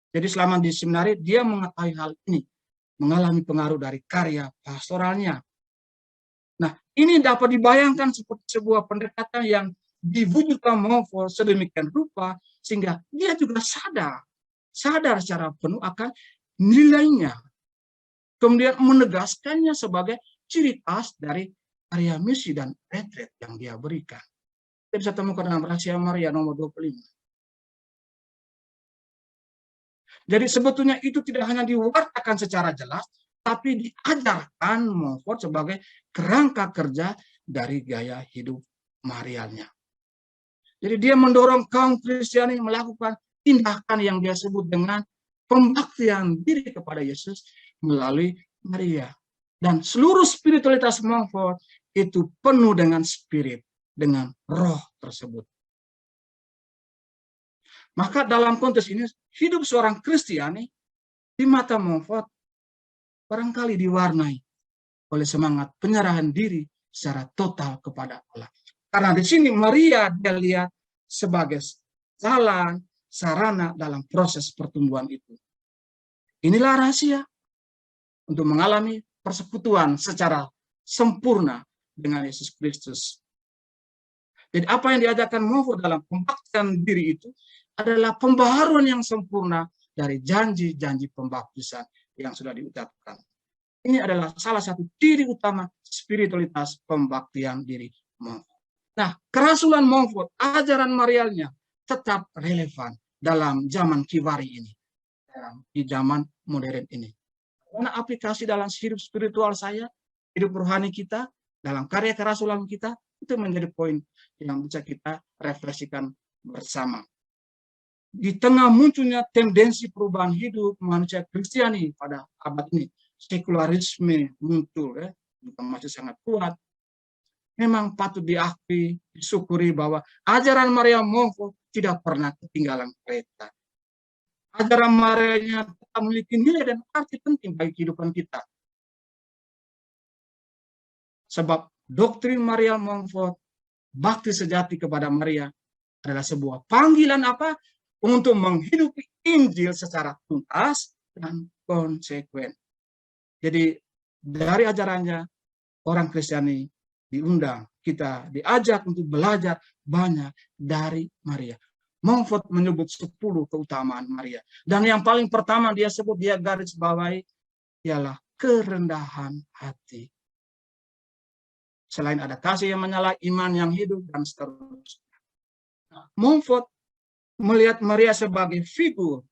Jadi selama di seminari dia mengetahui hal ini, mengalami pengaruh dari karya pastoralnya. Nah, ini dapat dibayangkan seperti sebuah pendekatan yang diwujudkan Montfort sedemikian rupa sehingga dia juga sadar secara penuh akan nilainya, kemudian menegaskannya sebagai ciri khas dari karya misi dan retret yang dia berikan. Kita bisa temukan dalam Rahasia Maria nomor 25. Jadi sebetulnya itu tidak hanya diwartakan secara jelas, tapi diajarkan Montfort sebagai kerangka kerja dari gaya hidup marialnya. Jadi dia mendorong kaum Kristiani melakukan tindakan yang dia sebut dengan pembaktian diri kepada Yesus melalui Maria. Dan seluruh spiritualitas Montfort itu penuh dengan spirit, dengan roh tersebut. Maka dalam konteks ini, hidup seorang Kristiani di mata Montfort barangkali diwarnai oleh semangat penyerahan diri secara total kepada Allah. Karena di sini Maria dia lihat sebagai jalan, sarana dalam proses pertumbuhan itu. Inilah rahasia untuk mengalami persekutuan secara sempurna dengan Yesus Kristus. Jadi apa yang diajarkan Montfort dalam pembaptisan diri itu adalah pembaharuan yang sempurna dari janji-janji pembaptisan yang sudah diucapkan. Ini adalah salah satu ciri utama spiritualitas pembaptisan diri Montfort. Nah, kerasulan Montfort, ajaran marialnya tetap relevan dalam zaman kiwari ini, di zaman modern ini. Karena aplikasi dalam hidup spiritual saya, hidup rohani kita, dalam karya kerasulan kita, itu menjadi poin yang bisa kita refleksikan bersama. Di tengah munculnya tendensi perubahan hidup manusia Kristiani pada abad ini, sekularisme muncul, juga masih sangat kuat. Memang patut diakui, disyukuri bahwa ajaran Maria Montfort tidak pernah ketinggalan kereta. Ajaran Maria tetap memiliki nilai dan arti penting bagi kehidupan kita. Sebab doktrin Maria Montfort, bakti sejati kepada Maria, adalah sebuah panggilan apa? Untuk menghidupi Injil secara tuntas dan konsekuen. Jadi dari ajarannya, orang Kristiani diundang, kita diajak untuk belajar banyak dari Maria. Montfort menyebut 10 keutamaan Maria. Dan yang paling pertama dia sebut, dia garis bawahi, ialah kerendahan hati. Selain ada kasih yang menyala, iman yang hidup, dan seterusnya. Montfort melihat Maria sebagai figur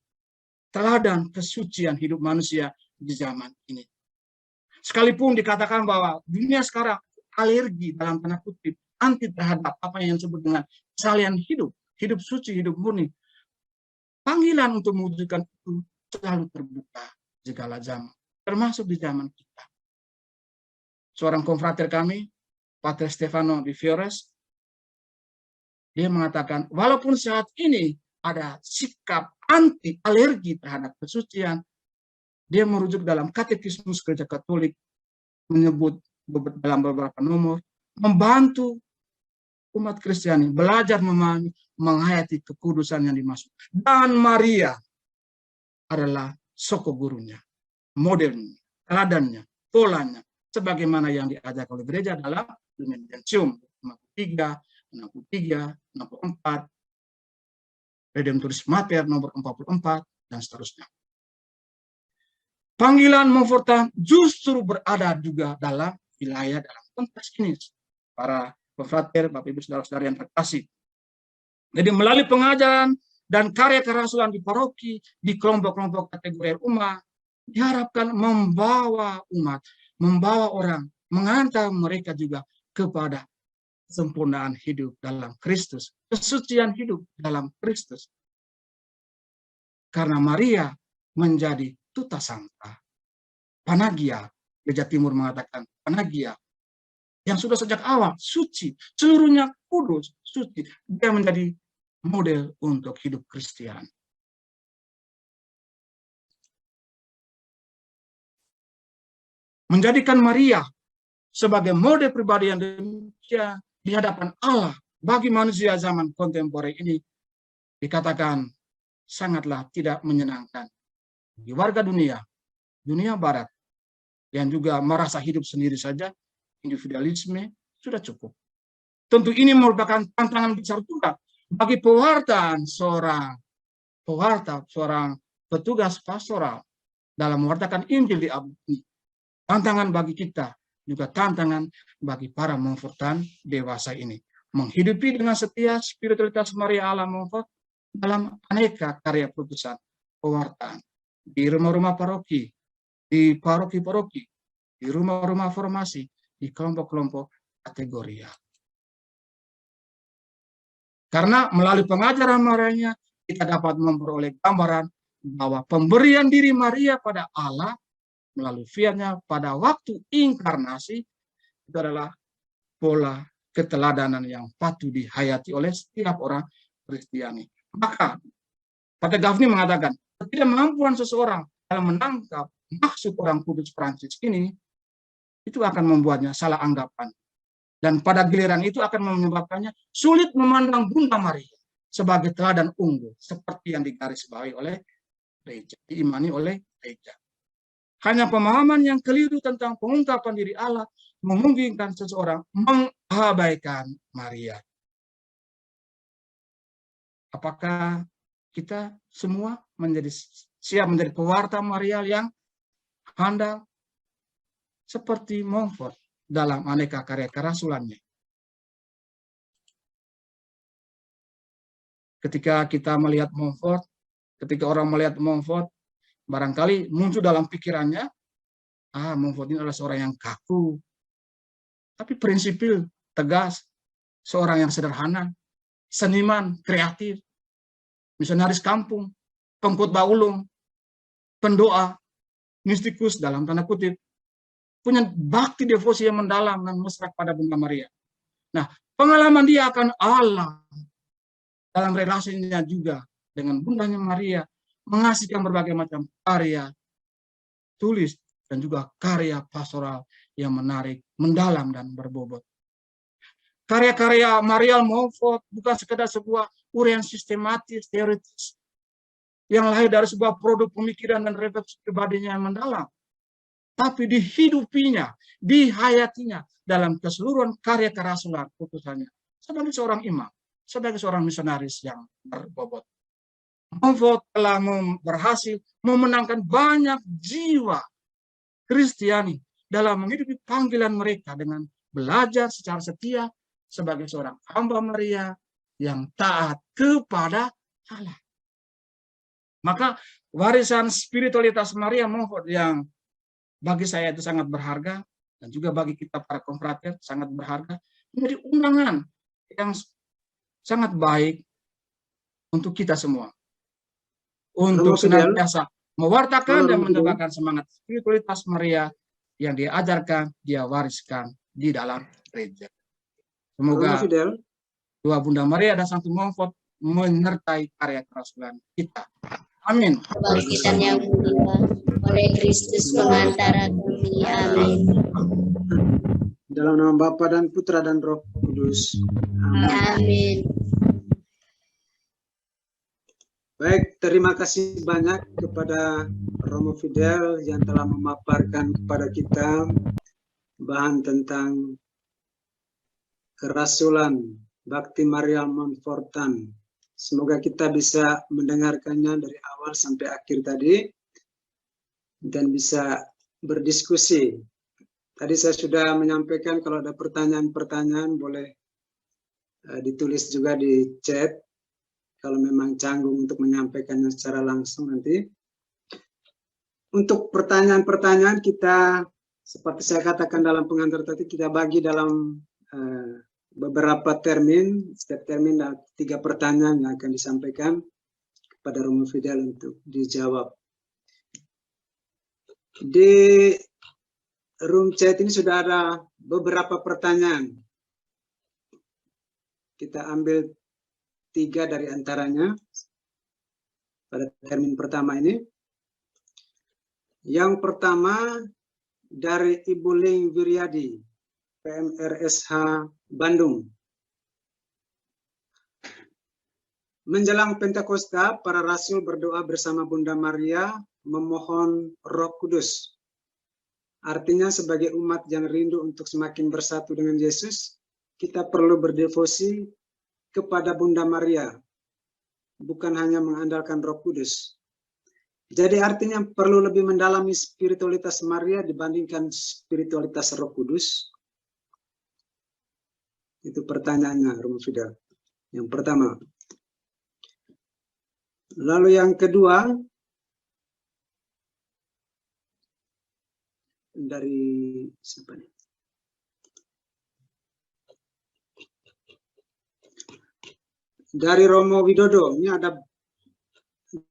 teladan kesucian hidup manusia di zaman ini. Sekalipun dikatakan bahwa dunia sekarang alergi dalam tanda kutip, anti terhadap apa yang disebut dengan kesalian hidup, hidup suci, hidup murni. Panggilan untuk mewujudkan itu selalu terbuka segala zaman, termasuk di zaman kita. Seorang konfrater kami, Pater Stefano di Fiores, dia mengatakan, walaupun saat ini ada sikap anti alergi terhadap kesucian, dia merujuk dalam Katekismus Gereja Katolik, menyebut dalam beberapa nomor, membantu umat Kristiani belajar memahami, menghayati kekudusan yang dimaksud. Dan Maria adalah soko gurunya, modelnya, teladannya, polanya, sebagaimana yang diajarkan oleh gereja dalam Lumen Gentium 53, 63, 64, Redemptoris Mater nomor 44, dan seterusnya. Panggilan Montfortan justru berada juga dalam wilayah dalam konteks ini, para konfrater, Bapak Ibu Saudara-saudara yang terkasih. Jadi melalui pengajaran dan karya kerasulan di paroki, di kelompok-kelompok kategori rumah, diharapkan membawa umat, membawa orang, mengantar mereka juga kepada kesempurnaan hidup dalam Kristus, kesucian hidup dalam Kristus. Karena Maria menjadi tuta santa, panagia, Gereja Timur mengatakan panagia, yang sudah sejak awal suci, seluruhnya kudus, suci. Dia menjadi model untuk hidup Kristiani. Menjadikan Maria sebagai model pribadi yang demikian di hadapan Allah bagi manusia zaman kontemporer ini dikatakan sangatlah tidak menyenangkan. Di warga dunia barat, yang juga merasa hidup sendiri saja, individualisme sudah cukup. Tentu ini merupakan tantangan besar juga bagi seorang petugas pastoral dalam mewartakan Injil di abad ini. Tantangan bagi kita, juga tantangan bagi para Montfortan dewasa ini. Menghidupi dengan setia spiritualitas Maria ala Montfort dalam aneka karya putusan pewartaan. Di rumah-rumah paroki, di paroki-paroki, di rumah-rumah formasi, di kelompok-kelompok kategoria. Karena melalui pengajaran Maria, kita dapat memperoleh gambaran bahwa pemberian diri Maria pada Allah melalui fiat-Nya pada waktu inkarnasi itu adalah pola keteladanan yang patut dihayati oleh setiap orang Kristiani. Maka Pater Gaffney mengatakan, ketidakmampuan seseorang dalam menangkap maksud orang kudus Prancis ini, itu akan membuatnya salah anggapan. Dan pada giliran itu akan menyebabkannya sulit memandang Bunda Maria sebagai teladan unggul, seperti yang digarisbawahi oleh gereja, diimani oleh gereja. Hanya pemahaman yang keliru tentang pengungkapan diri Allah memungkinkan seseorang mengabaikan Maria. Apakah kita semua siap menjadi pewarta Maria yang handal seperti Montfort dalam aneka karya kerasulannya? Ketika kita melihat Montfort, ketika orang melihat Montfort, barangkali muncul dalam pikirannya, Montfort ini adalah seorang yang kaku, tapi prinsipil, tegas, seorang yang sederhana, seniman, kreatif, misionaris kampung, pengkhotbah ulung, pendoa, mistikus dalam tanda kutip, punya bakti devosi yang mendalam dan mesra pada Bunda Maria. Nah, pengalaman dia akan Allah dalam relasinya juga dengan Bundanya Maria, menghasilkan berbagai macam karya tulis dan juga karya pastoral yang menarik, mendalam, dan berbobot. Karya-karya Maria Montfort bukan sekedar sebuah uraian sistematis, teoritis, yang lahir dari sebuah produk pemikiran dan refleksi pribadinya yang mendalam, tapi dihidupinya, dihayatinya dalam keseluruhan karya kerasulan putusannya, sebagai seorang imam, sebagai seorang misionaris yang berbobot. Montfort telah berhasil memenangkan banyak jiwa Kristiani dalam menghidupi panggilan mereka dengan belajar secara setia sebagai seorang hamba Maria yang taat kepada Allah. Maka warisan spiritualitas Maria Montfort yang bagi saya itu sangat berharga, dan juga bagi kita para konfrater sangat berharga, menjadi undangan yang sangat baik untuk kita semua. Untuk senantiasa mewartakan dan mendebarkan semangat spiritualitas Maria yang diajarkan, dia wariskan di dalam gereja. Semoga dua Bunda Maria dan Santo Montfort menyertai karya kerasulan kita. Amin. Kebangkitan yang mulia oleh Kristus pengantara kami. Amin. Dalam nama Bapa dan Putra dan Roh Kudus. Amin. Baik, terima kasih banyak kepada Romo Fidel yang telah memaparkan kepada kita bahan tentang kerasulan Bakti Maria Montfortan. Semoga kita bisa mendengarkannya dari awal sampai akhir tadi dan bisa berdiskusi. Tadi saya sudah menyampaikan kalau ada pertanyaan-pertanyaan boleh ditulis juga di chat. Kalau memang canggung untuk menyampaikannya secara langsung nanti. Untuk pertanyaan-pertanyaan kita, seperti saya katakan dalam pengantar tadi, kita bagi dalam beberapa termin. Setiap termin ada 3 pertanyaan yang akan disampaikan kepada Romo Fidel untuk dijawab. Di room chat ini sudah ada beberapa pertanyaan. Kita ambil 3 dari antaranya pada termin pertama ini. Yang pertama dari Ibu Ling Wiryadi, PMRSH Bandung. Menjelang Pentakosta, para rasul berdoa bersama Bunda Maria memohon Roh Kudus. Artinya sebagai umat yang rindu untuk semakin bersatu dengan Yesus, kita perlu berdevosi kepada Bunda Maria, bukan hanya mengandalkan Roh Kudus. Jadi artinya perlu lebih mendalami spiritualitas Maria dibandingkan spiritualitas Roh Kudus. Itu pertanyaannya, Romo Fidel. Yang pertama. Lalu yang kedua, dari siapa nih? Dari Romo Widodo. Ini ada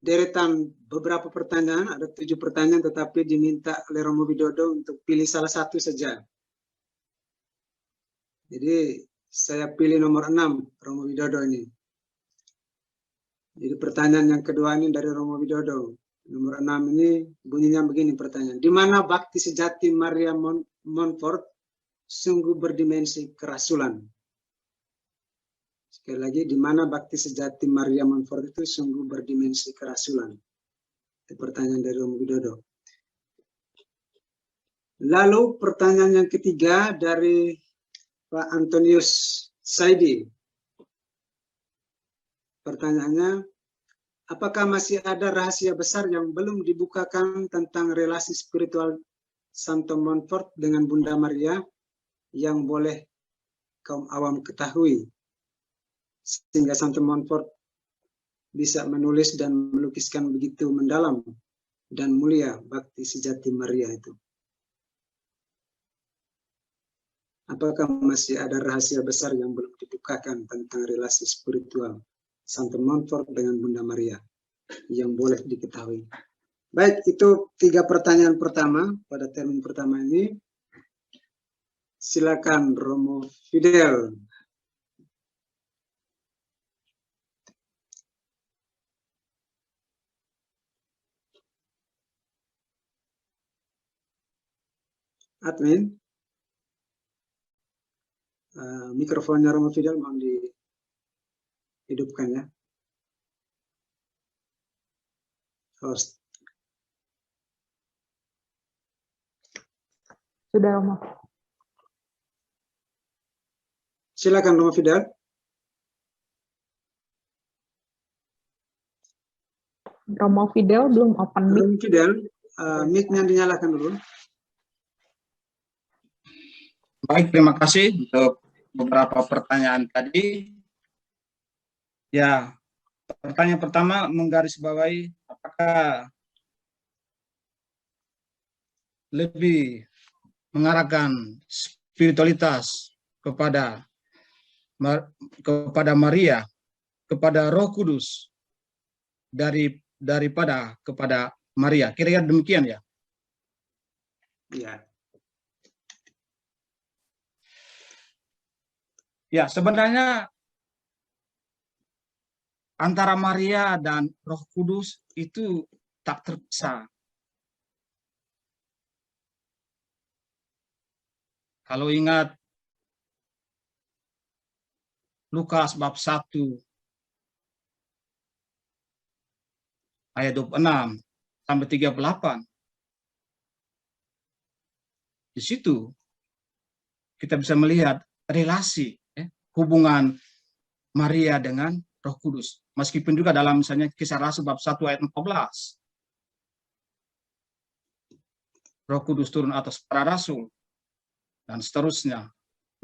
deretan beberapa pertanyaan, ada 7 pertanyaan, tetapi diminta oleh Romo Widodo untuk pilih salah satu saja. Jadi saya pilih nomor 6, Romo Widodo ini. Jadi pertanyaan yang kedua ini dari Romo Widodo. Nomor 6 ini bunyinya begini pertanyaan. Di mana bakti sejati Maria Montfort sungguh berdimensi kerasulan? Sekali lagi, di mana bakti sejati Maria Montfort itu sungguh berdimensi kerasulan? Itu pertanyaan dari Romo Widodo. Lalu pertanyaan yang ketiga dari Pak Antonius Saidi. Pertanyaannya, apakah masih ada rahasia besar yang belum dibukakan tentang relasi spiritual Santo Montfort dengan Bunda Maria yang boleh kaum awam ketahui? Sehingga Santo Montfort bisa menulis dan melukiskan begitu mendalam dan mulia bakti sejati Maria itu. Apakah masih ada rahasia besar yang belum dibukakan tentang relasi spiritual Santo Montfort dengan Bunda Maria yang boleh diketahui? Baik, itu 3 pertanyaan pertama pada termin pertama ini. Silakan Romo Fidel. Admin, mikrofonnya Romo Fidel mohon dihidupkan ya. Host. Sudah, Romo. Silakan Romo Fidel. Romo Fidel belum open mic. Romo Fidel, mic-nya dinyalakan dulu. Baik, terima kasih untuk beberapa pertanyaan tadi. Ya, pertanyaan pertama menggarisbawahi apakah lebih mengarahkan spiritualitas kepada Maria, kepada Roh Kudus daripada kepada Maria. Kira-kira demikian ya? Ya. Ya, sebenarnya antara Maria dan Roh Kudus itu tak terpisah. Kalau ingat Lukas bab 1 ayat 26 sampai 38. Di situ kita bisa melihat relasi hubungan Maria dengan Roh Kudus. Meskipun juga dalam misalnya Kisah Rasul bab 1 ayat 14. Roh Kudus turun atas para rasul dan seterusnya.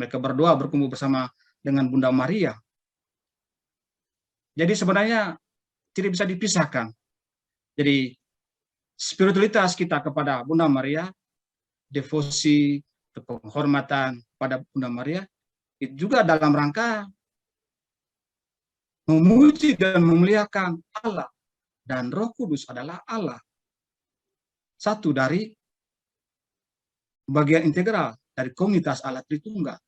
Mereka berdoa berkumpul bersama dengan Bunda Maria. Jadi sebenarnya tidak bisa dipisahkan. Jadi spiritualitas kita kepada Bunda Maria, devosi, penghormatan pada Bunda Maria, itu juga dalam rangka memuji dan memuliakan Allah. Dan Roh Kudus adalah Allah. Satu dari bagian integral dari komunitas Allah Tritunggal.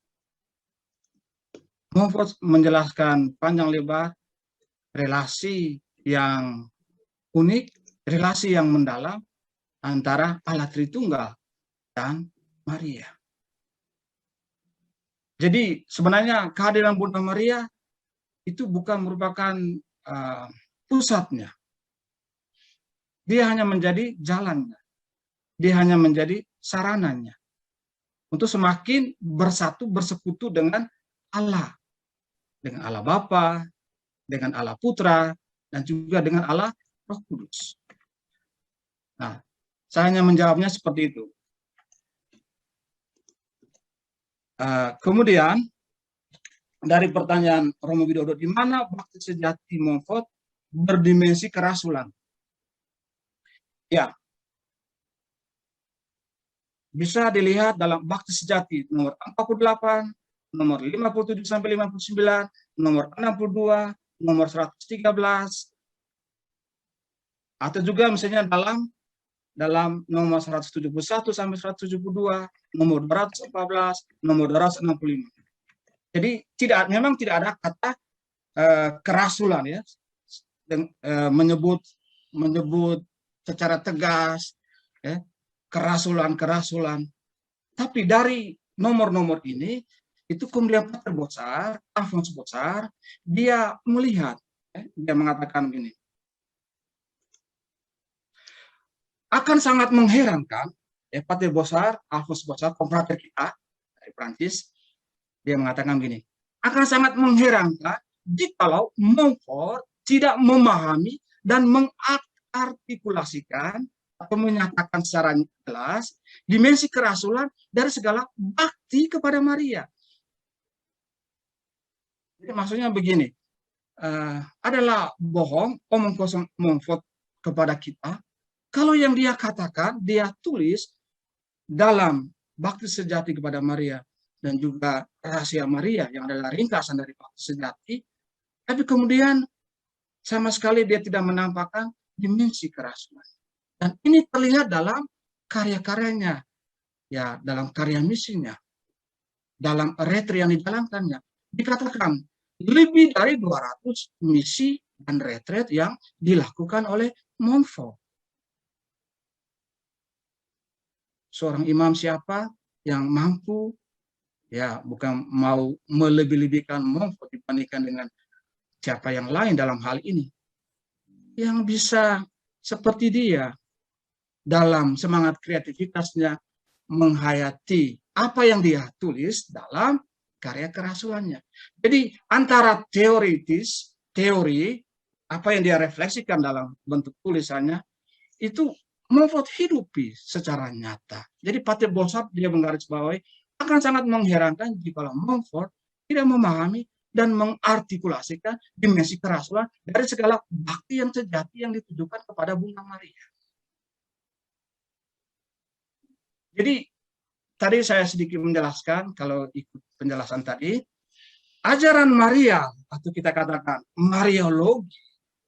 Montfort menjelaskan panjang lebar relasi yang unik, relasi yang mendalam antara Allah Tritunggal dan Maria. Jadi sebenarnya kehadiran Bunda Maria itu bukan merupakan pusatnya. Dia hanya menjadi jalannya. Dia hanya menjadi sarananya untuk semakin bersatu, bersekutu dengan Allah. Dengan Allah Bapa, dengan Allah Putra, dan juga dengan Allah Roh Kudus. Nah, saya hanya menjawabnya seperti itu. Kemudian, dari pertanyaan Romo Widodo, di mana bakti sejati Montfort berdimensi kerasulan? Ya, bisa dilihat dalam bakti sejati nomor 48, nomor 57 sampai 59, nomor 62, nomor 113, atau juga misalnya dalam nomor 171 sampai 172, nomor 214, nomor 265. Jadi memang tidak ada kata kerasulan ya, menyebut secara tegas ya, kerasulan. Tapi dari nomor-nomor ini itu kemudian Pater Bossard, Alphonse Bossard, dia melihat, dia mengatakan begini, akan sangat mengherankan, Pater Bossard, Alphonse Bossard, konfrater kita dari Prancis, dia mengatakan begini, akan sangat mengherankan jikalau Montfort tidak memahami dan mengartikulasikan atau menyatakan secara jelas dimensi kerasulan dari segala bakti kepada Maria. Jadi maksudnya begini, adalah bohong omong kosong Montfort kepada kita kalau yang dia katakan, dia tulis dalam bakti sejati kepada Maria dan juga rahasia Maria yang adalah ringkasan dari bakti sejati, tapi kemudian sama sekali dia tidak menampakkan dimensi kerasulan. Dan ini terlihat dalam karya-karyanya, ya, dalam karya misinya, dalam retret yang dijalankannya. Dikatakan lebih dari 200 misi dan retret yang dilakukan oleh Montfort. Seorang imam siapa yang mampu, ya, bukan mau melebih-lebihkan Montfort dibandingkan dengan siapa yang lain dalam hal ini, yang bisa seperti dia dalam semangat kreativitasnya menghayati apa yang dia tulis dalam karya kerasulannya. Jadi antara teori apa yang dia refleksikan dalam bentuk tulisannya itu Montfort hidupi secara nyata. Jadi Pater Bossard dia menggarisbawahi akan sangat mengherankan jika Montfort tidak memahami dan mengartikulasikan dimensi kerasulan dari segala bakti yang sejati yang ditujukan kepada Bunda Maria. Jadi tadi saya sedikit menjelaskan, kalau ikut penjelasan tadi, ajaran Maria atau kita katakan Mariologi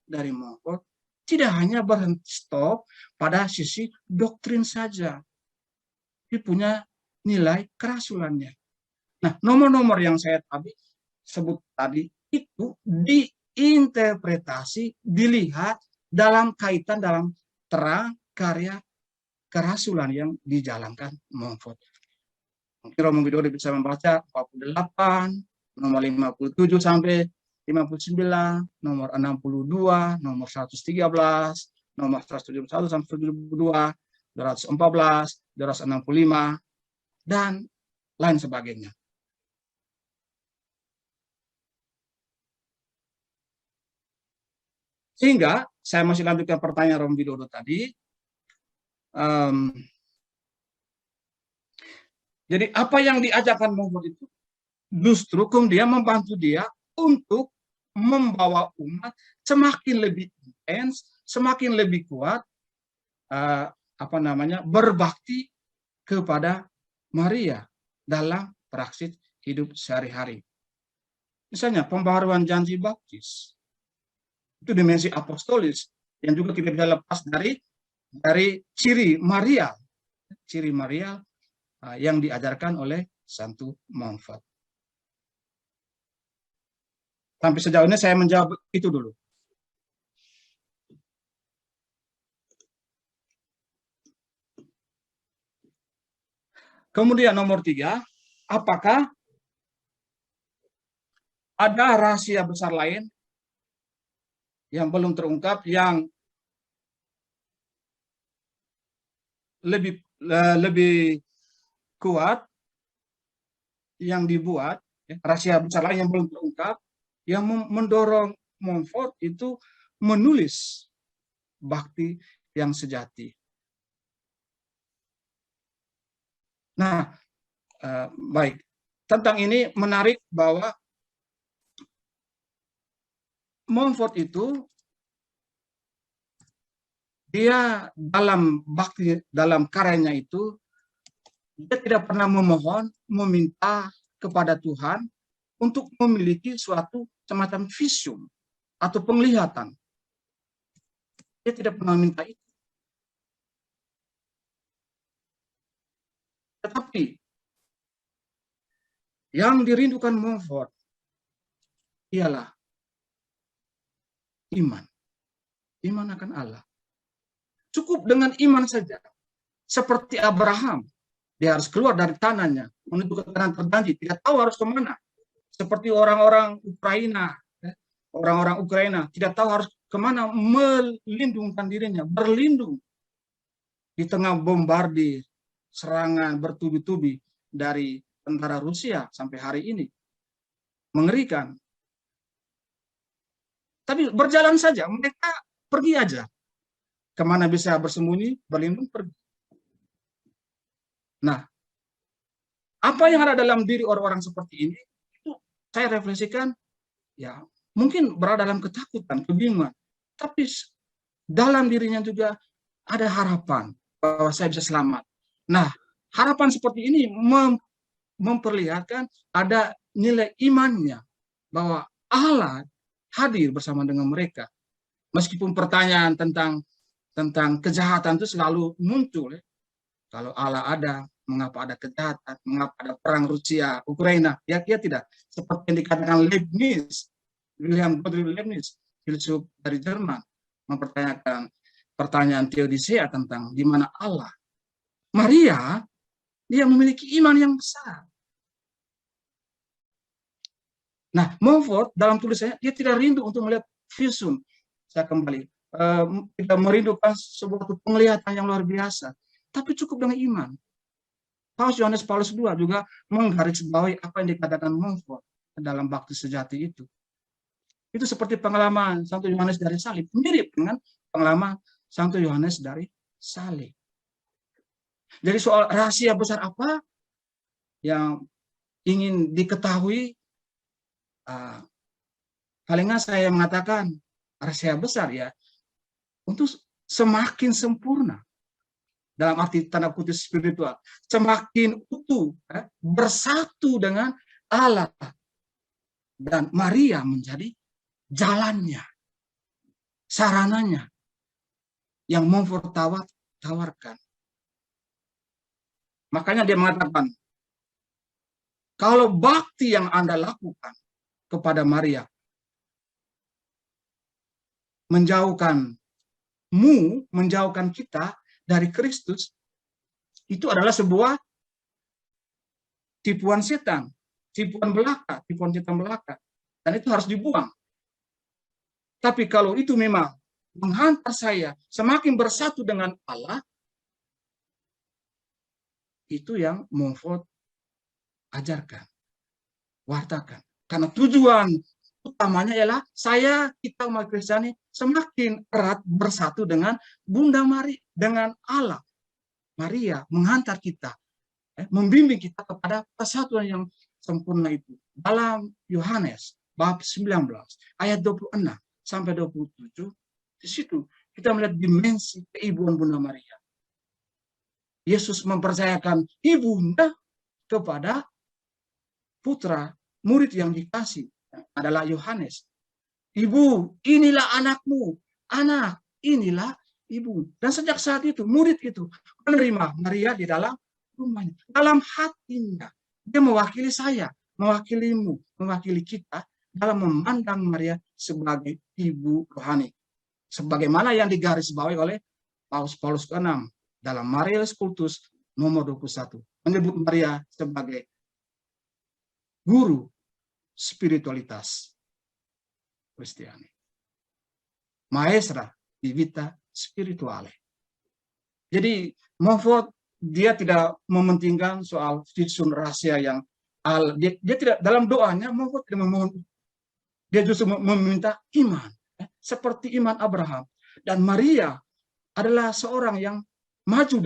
dari Montfort tidak hanya berhenti stop pada sisi doktrin saja, dia punya nilai kerasulannya. Nah, nomor-nomor yang saya sebut tadi itu diinterpretasi, dilihat dalam kaitan dalam terang karya kerasulan yang dijalankan Montfort. Mungkin Romo Widodo bisa membaca 48, nomor 57 sampai 59, nomor 62, nomor 113, nomor 171 sampai 172, 214, 265, dan lain sebagainya. Sehingga saya masih lanjutkan pertanyaan Romo Widodo tadi. Jadi apa yang diajarkan Montfort itu justru kemudian membantu dia untuk membawa umat semakin lebih intens, semakin lebih kuat berbakti kepada Maria dalam praksis hidup sehari-hari. Misalnya pembaharuan janji baptis, itu dimensi apostolis yang juga tidak bisa lepas dari ciri Maria yang diajarkan oleh Santo Montfort. Sampai sejauh ini saya menjawab itu dulu. Kemudian nomor 3, apakah ada rahasia besar lain yang belum terungkap yang lebih kuat yang dibuat, rahasia besar lain yang belum terungkap yang mendorong Montfort itu menulis bakti yang sejati. Nah, baik. Tentang ini menarik bahwa Montfort itu dia dalam bakti, dalam karyanya itu dia tidak pernah meminta kepada Tuhan untuk memiliki suatu semacam vision atau penglihatan. Dia tidak pernah minta itu. Tetapi yang dirindukan Montfort ialah iman. Iman akan Allah. Cukup dengan iman saja. Seperti Abraham. Dia harus keluar dari tanahnya menuju ke tanah terjanji. Tidak tahu harus kemana. Seperti orang-orang Ukraina. Orang-orang Ukraina tidak tahu harus kemana melindungkan dirinya. Berlindung di tengah bombardir, serangan bertubi-tubi dari tentara Rusia sampai hari ini. Mengerikan. Tapi berjalan saja, mereka pergi aja. Kemana bisa bersembunyi, berlindung, pergi. Nah, apa yang ada dalam diri orang-orang seperti ini, itu saya refleksikan, ya mungkin berada dalam ketakutan, kebingungan. Tapi dalam dirinya juga ada harapan bahwa saya bisa selamat. Nah, harapan seperti ini memperlihatkan ada nilai imannya bahwa Allah hadir bersama dengan mereka. Meskipun pertanyaan tentang kejahatan itu selalu muncul. Kalau Allah ada, mengapa ada kejahatan? Mengapa ada perang Rusia, Ukraina? Ya tidak. Seperti yang dikatakan Leibniz, Wilhelm Gottlieb Leibniz, filsuf dari Jerman, mempertanyakan pertanyaan teodicea tentang di mana Allah. Maria, dia memiliki iman yang besar. Nah, Montfort dalam tulisannya, dia tidak rindu untuk melihat vision. Saya kembali. Tidak merindukan sebuah penglihatan yang luar biasa. Tapi cukup dengan iman. Paus Yohanes Paulus II juga menggarisbawahi apa yang dikatakan Montfort dalam bakti sejati itu. Itu seperti pengalaman Santo Yohanes dari salib. Mirip dengan pengalaman Santo Yohanes dari salib. Jadi soal rahasia besar apa yang ingin diketahui, palingnya saya mengatakan rahasia besar ya, untuk semakin sempurna dalam arti tanda kutip spiritual, semakin utuh, bersatu dengan Allah, dan Maria menjadi jalannya, sarananya yang Montfort tawarkan. Makanya dia mengatakan, kalau bakti yang Anda lakukan kepada Maria menjauhkan kita dari Kristus, itu adalah sebuah tipuan setan, tipuan setan belaka, dan itu harus dibuang. Tapi kalau itu memang menghantar saya semakin bersatu dengan Allah, itu yang Montfort ajarkan, wartakan. Karena tujuan utamanya ialah kita umat Kristiani semakin erat bersatu dengan Bunda Maria, dengan Allah. Maria menghantar kita, membimbing kita kepada persatuan yang sempurna itu. Dalam Yohanes bab 19 ayat 26 sampai 27, di situ kita melihat dimensi keibuan Bunda Maria. Yesus mempercayakan ibunya kepada putra murid yang dikasih adalah Yohanes. Ibu, inilah anakmu. Anak, inilah ibu. Dan sejak saat itu, murid itu menerima Maria di dalam rumahnya. Dalam hatinya. Dia mewakili saya, mewakilimu, mewakili kita dalam memandang Maria sebagai ibu rohani. Sebagaimana yang digarisbawahi oleh Paulus ke-6 dalam Marialis Cultus nomor 21. Menyebut Maria sebagai guru spiritualitas Kristiani. Maestra di vita spirituale. Jadi Montfort dia tidak mementingkan soal visun rahasia yang dia tidak dalam doanya Montfort tidak memohon. Dia justru meminta iman, seperti iman Abraham. Dan Maria adalah seorang yang maju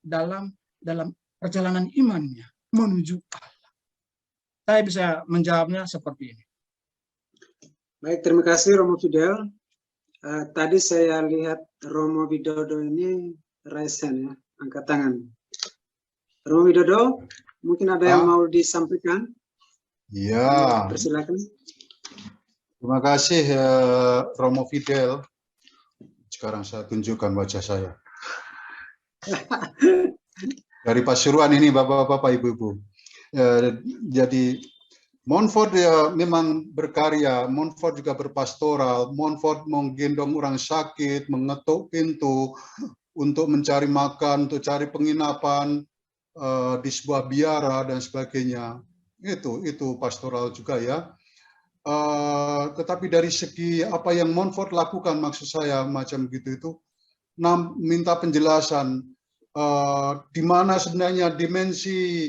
dalam perjalanan imannya menuju Allah. Saya bisa menjawabnya seperti ini. Baik, terima kasih Romo Fidel. Tadi saya lihat Romo Widodo ini raise hand ya, angkat tangan. Romo Widodo, mungkin ada yang mau disampaikan? Ya. Persilakan. Terima kasih Romo Fidel. Sekarang saya tunjukkan wajah saya. Dari Pasuruan ini Bapak-bapak, Ibu-ibu. Jadi Montfort ya memang berkarya, Montfort juga berpastoral, Montfort menggendong orang sakit, mengetuk pintu untuk mencari makan, untuk cari penginapan di sebuah biara dan sebagainya. Itu pastoral juga ya. Tetapi dari segi apa yang Montfort lakukan, maksud saya macam gitu itu, minta penjelasan di mana sebenarnya dimensi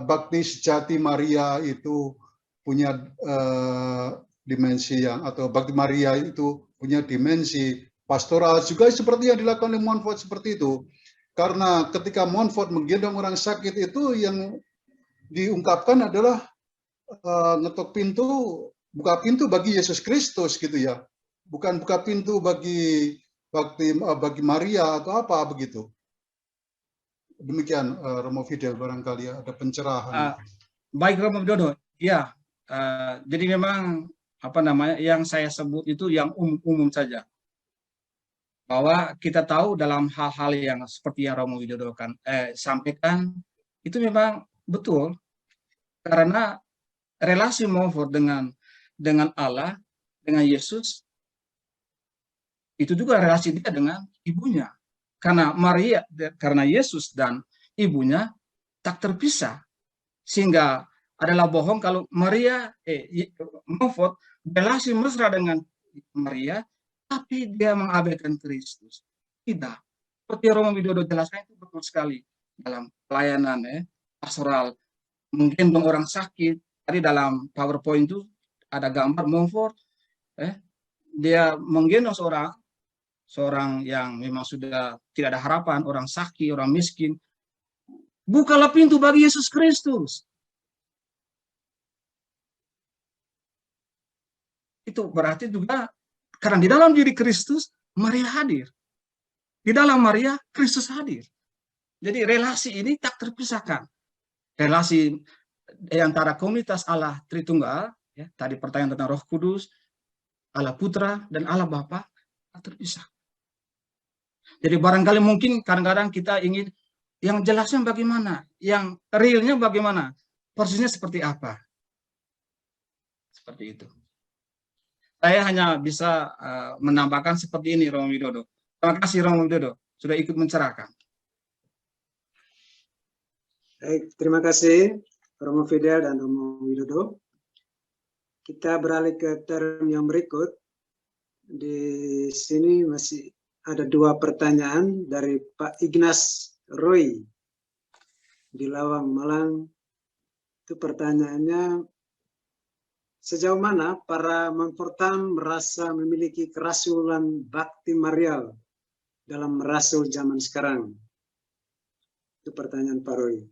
bakti sejati Maria itu punya dimensi yang, atau bakti Maria itu punya dimensi pastoral juga seperti yang dilakukan oleh Montfort seperti itu. Karena ketika Montfort menggendong orang sakit itu yang diungkapkan adalah ngetok pintu, buka pintu bagi Yesus Kristus gitu ya. Bukan buka pintu bagi Maria atau apa begitu. Demikian Romo Fidel, barangkali ada pencerahan. Baik Romo Widodo, ya. Jadi memang yang saya sebut itu yang umum saja. Bahwa kita tahu dalam hal-hal yang seperti yang Romo Widodo sampaikan itu memang betul karena relasi Montfort dengan Allah, dengan Yesus itu juga relasi dia dengan ibunya. Karena Yesus dan ibunya tak terpisah, sehingga adalah bohong kalau Montfort relasi mesra dengan Maria, tapi dia mengabaikan Kristus. Tidak. Seperti Romo Widodo jelaskan itu betul sekali dalam pelayanan pastoral, menggendong orang sakit. Tadi dalam PowerPoint itu ada gambar Montfort, dia menggendong seorang yang memang sudah tidak ada harapan, orang sakit, orang miskin. Bukalah pintu bagi Yesus Kristus. Itu berarti juga karena di dalam diri Kristus Maria hadir. Di dalam Maria Kristus hadir. Jadi relasi ini tak terpisahkan. Relasi antara komunitas Allah Tritunggal, ya, tadi pertanyaan tentang Roh Kudus, Allah Putra dan Allah Bapa tak terpisah. Jadi barangkali mungkin kadang-kadang kita ingin yang jelasnya bagaimana, yang realnya bagaimana, persisnya seperti apa. Seperti itu. Saya hanya bisa menambahkan seperti ini, Romo Widodo. Terima kasih Romo Widodo sudah ikut mencerahkan. Baik, terima kasih Romo Fidel dan Romo Widodo. Kita beralih ke term yang berikut. Di sini masih ada dua pertanyaan dari Pak Ignas Roy di Lawang, Malang. Itu pertanyaannya, sejauh mana para Montfortan merasa memiliki kerasulan bakti Marial dalam merasul zaman sekarang? Itu pertanyaan Pak Roy.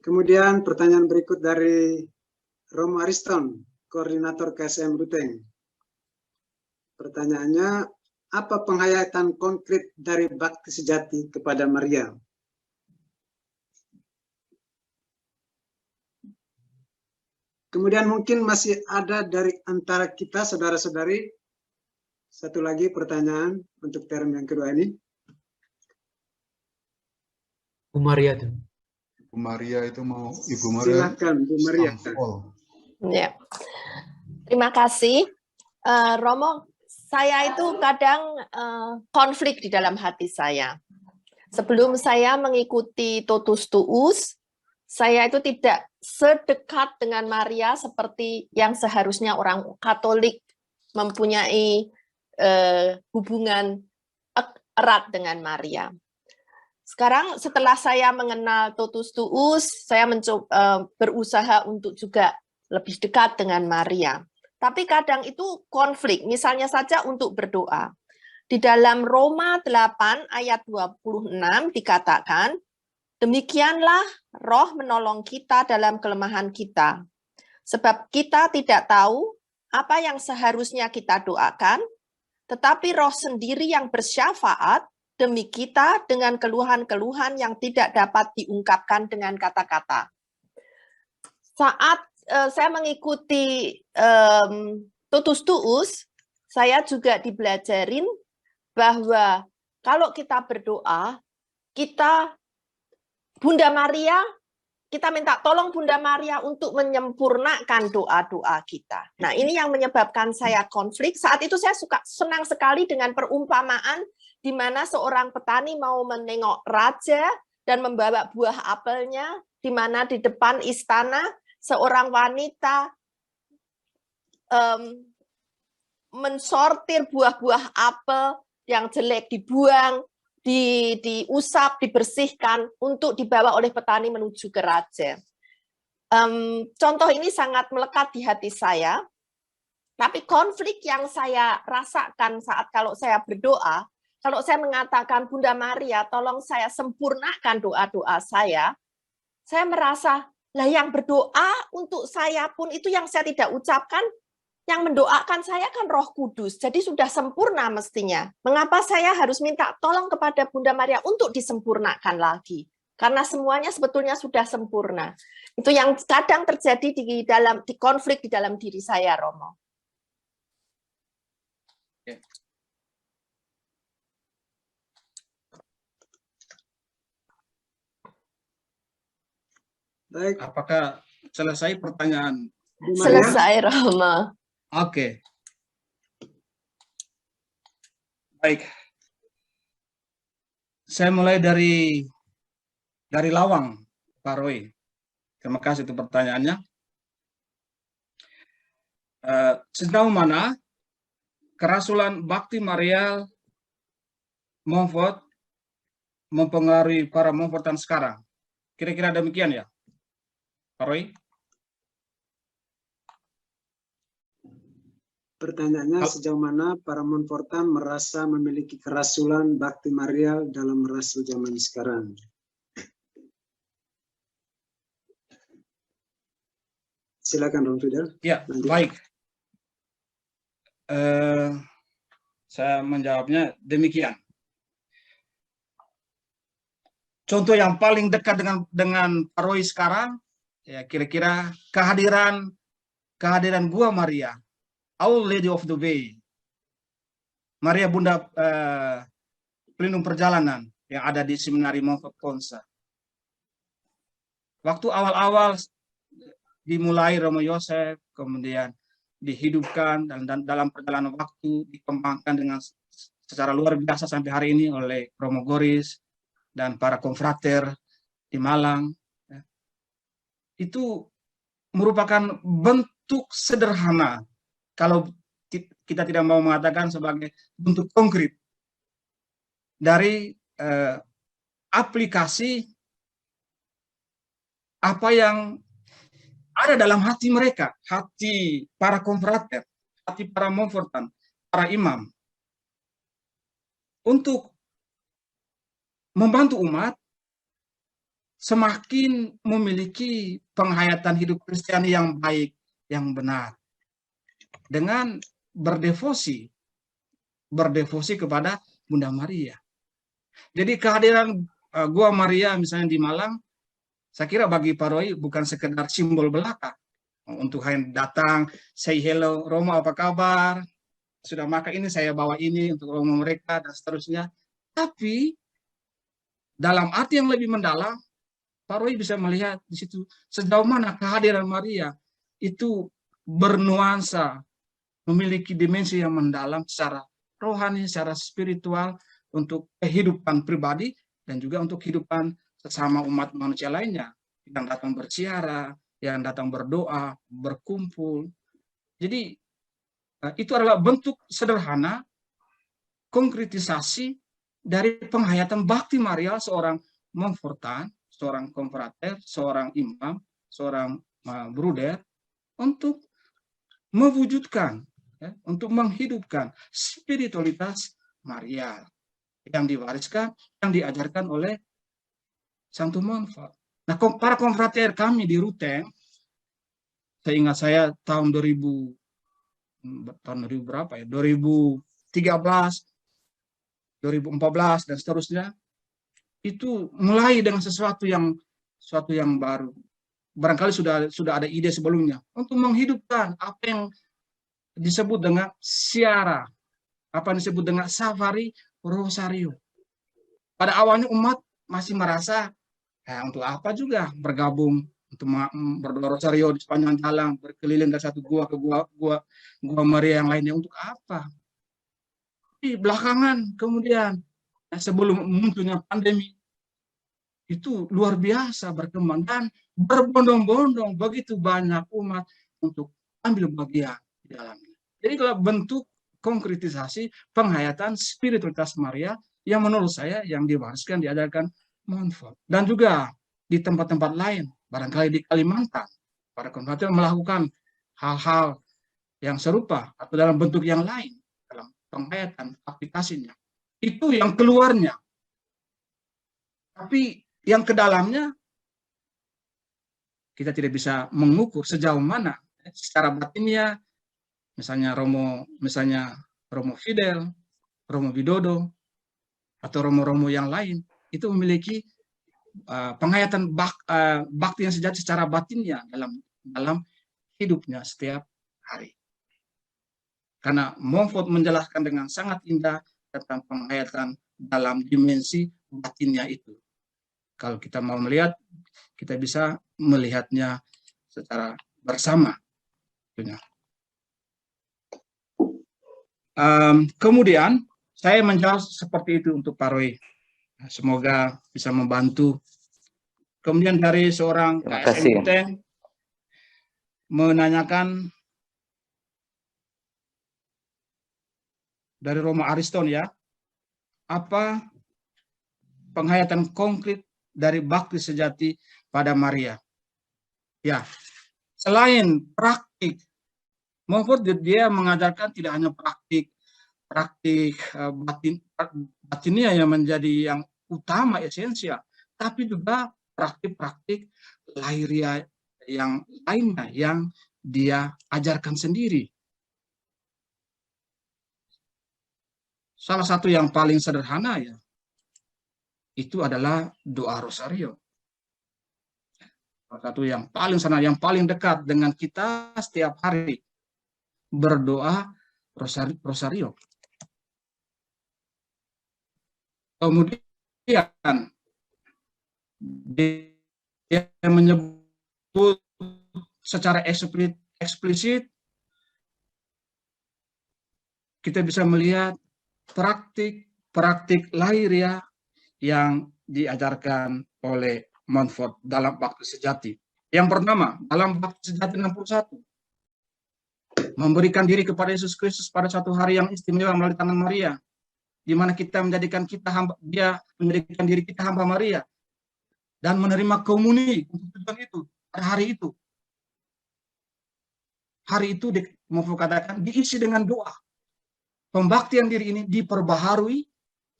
Kemudian pertanyaan berikut dari Romo Ariston, Koordinator KSM Ruteng. Pertanyaannya, apa penghayatan konkret dari bakti sejati kepada Maria? Kemudian mungkin masih ada dari antara kita, saudara-saudari, satu lagi pertanyaan untuk term yang kedua ini. Bu Maria tuh. Bu Maria itu mau Ibu Maria. Silakan Bu Maria. Ya. Terima kasih. Romo, saya itu kadang konflik di dalam hati saya. Sebelum saya mengikuti Totus Tuus, saya itu tidak sedekat dengan Maria seperti yang seharusnya orang Katolik mempunyai hubungan erat dengan Maria. Sekarang setelah saya mengenal Totus Tuus, saya berusaha untuk juga lebih dekat dengan Maria. Tapi kadang itu konflik, misalnya saja untuk berdoa. Di dalam Roma 8 ayat 26 dikatakan, demikianlah Roh menolong kita dalam kelemahan kita. Sebab kita tidak tahu apa yang seharusnya kita doakan, tetapi Roh sendiri yang bersyafaat demi kita dengan keluhan-keluhan yang tidak dapat diungkapkan dengan kata-kata. Saat saya mengikuti Totus Tuus, saya juga dibelajarin bahwa kalau kita berdoa, Bunda Maria, kita minta tolong Bunda Maria untuk menyempurnakan doa-doa kita. Nah, ini yang menyebabkan saya konflik. Saat itu saya senang sekali dengan perumpamaan di mana seorang petani mau menengok raja dan membawa buah apelnya, di mana di depan istana seorang wanita mensortir buah-buah apel yang jelek, dibuang, diusap, dibersihkan untuk dibawa oleh petani menuju ke raja. Contoh ini sangat melekat di hati saya, tapi konflik yang saya rasakan saat kalau saya berdoa, kalau saya mengatakan, Bunda Maria, tolong saya sempurnakan doa-doa saya merasa, lah yang berdoa untuk saya pun itu yang saya tidak ucapkan, yang mendoakan saya kan Roh Kudus, jadi sudah sempurna mestinya. Mengapa saya harus minta tolong kepada Bunda Maria untuk disempurnakan lagi? Karena semuanya sebetulnya sudah sempurna. Itu yang kadang terjadi di konflik di dalam diri saya, Romo. Baik. Apakah selesai pertanyaan? Selesai, Romo. Oke. Baik. Saya mulai dari Lawang, Pak Roy. Terima kasih untuk pertanyaannya. Sejauh mana kerasulan Bakti Maria Montfort mempengaruhi para Montfortan sekarang? Kira-kira demikian ya, Pak Roy? Pertanyaannya, sejauh mana para Montfortan merasa memiliki kerasulan Bakti Maria dalam rasul zaman sekarang? Silakan, Romo Fidel. Ya, baik. Saya menjawabnya demikian. Contoh yang paling dekat dengan Pak Roy sekarang, ya kira-kira kehadiran Gua Maria, Our Lady of the Way, Maria Bunda Pelindung Perjalanan yang ada di Seminari Montfort Consa. Waktu awal-awal dimulai Romo Yosef, kemudian dihidupkan dan dalam perjalanan waktu dikembangkan dengan secara luar biasa sampai hari ini oleh Romo Goris dan para konfrater di Malang. Itu merupakan bentuk sederhana, kalau kita tidak mau mengatakan sebagai bentuk konkret dari aplikasi apa yang ada dalam hati mereka, hati para konfrater, hati para Montfortan, para imam, untuk membantu umat semakin memiliki penghayatan hidup Kristiani yang baik, yang benar, dengan berdevosi, berdevosi kepada Bunda Maria. Jadi kehadiran Gua Maria misalnya di Malang, saya kira bagi Pak Roy bukan sekedar simbol belaka untuk hanya datang, say hello, Romo apa kabar, sudah makan ini saya bawa ini untuk Romo mereka dan seterusnya. Tapi dalam arti yang lebih mendalam, Pak Roy bisa melihat di situ sejauh mana kehadiran Maria itu bernuansa, memiliki dimensi yang mendalam secara rohani, secara spiritual untuk kehidupan pribadi dan juga untuk kehidupan sesama umat manusia lainnya yang datang berziarah, yang datang berdoa, berkumpul. Jadi itu adalah bentuk sederhana konkretisasi dari penghayatan bakti Maria, seorang Montfortan, seorang konfrater, seorang imam, seorang bruder, untuk mewujudkan, untuk menghidupkan spiritualitas Maria yang diwariskan, yang diajarkan oleh Santo Montfort. Nah, para konfrater kami di Ruteng, seingat saya tahun 2000 berapa ya? 2013, 2014 dan seterusnya, itu mulai dengan sesuatu yang baru. Barangkali sudah ada ide sebelumnya untuk menghidupkan apa yang disebut dengan siara, apa yang disebut dengan safari rosario. Pada awalnya umat masih merasa untuk apa juga bergabung untuk berdoa rosario di sepanjang jalan, berkeliling dari satu gua ke gua Maria yang lainnya, untuk apa? Di belakangan kemudian sebelum munculnya pandemi itu luar biasa berkembang dan berbondong-bondong begitu banyak umat untuk ambil bagian di dalamnya. Jadi kalau bentuk konkretisasi penghayatan spiritualitas Maria yang menurut saya yang diwariskan, diajarkan Montfort. Dan juga di tempat-tempat lain, barangkali di Kalimantan, para konfrater melakukan hal-hal yang serupa atau dalam bentuk yang lain dalam penghayatan aplikasinya. Itu yang keluarnya. Tapi yang ke dalamnya kita tidak bisa mengukur sejauh mana secara batinnya, misalnya Romo Fidel, Romo Widodo, atau Romo-Romo yang lain, itu memiliki penghayatan bakti yang sejati secara batinnya dalam hidupnya setiap hari. Karena Montfort menjelaskan dengan sangat indah tentang penghayatan dalam dimensi batinnya itu. Kalau kita mau melihat, kita bisa melihatnya secara bersama. Kemudian saya menjawab seperti itu untuk Pak Roy. Semoga bisa membantu. Kemudian dari seorang KSM Ruteng menanyakan dari Romo Ariston, ya, apa penghayatan konkret dari bakti sejati pada Maria? Ya, selain praktik, Montfort dia mengajarkan tidak hanya praktik batinnya yang menjadi yang utama, esensial, tapi juga praktik-praktik lahiria yang lainnya yang dia ajarkan sendiri. Salah satu yang paling sederhana ya, itu adalah doa rosario. Salah satu yang paling sederhana, yang paling dekat dengan kita setiap hari, berdoa rosario. Kemudian dia menyebut secara eksplisit, kita bisa melihat praktik lahiria yang diajarkan oleh Montfort dalam bakti sejati. Yang pertama, dalam bakti sejati 61, memberikan diri kepada Yesus Kristus pada suatu hari yang istimewa melalui tangan Maria, di mana kita menjadikan dia menjadikan diri kita hamba Maria dan menerima komuni untuk tujuan itu pada hari itu. Hari itu Montfort katakan diisi dengan doa. Pembaktian diri ini diperbaharui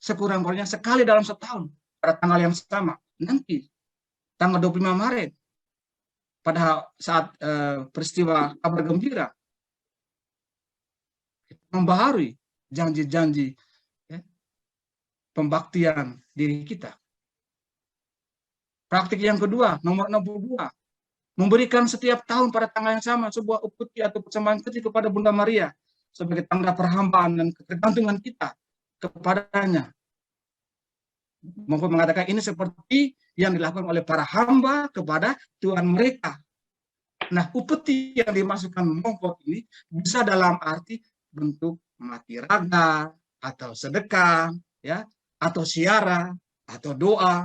sekurang-kurangnya sekali dalam setahun pada tanggal yang sama. Nanti tanggal 25 Maret pada saat peristiwa kabar gembira, membaharui janji-janji ya, pembaktian diri kita. Praktik yang kedua, nomor 62, memberikan setiap tahun pada tanggal yang sama sebuah upeti atau persembahan kecil kepada Bunda Maria sebagai tanda perhambaan dan ketergantungan kita kepadanya. Mongko mengatakan ini seperti yang dilakukan oleh para hamba kepada Tuhan mereka. Nah, upeti yang dimasukkan mongko ini bisa dalam arti bentuk mati raga atau sedekah, ya, atau siara atau doa.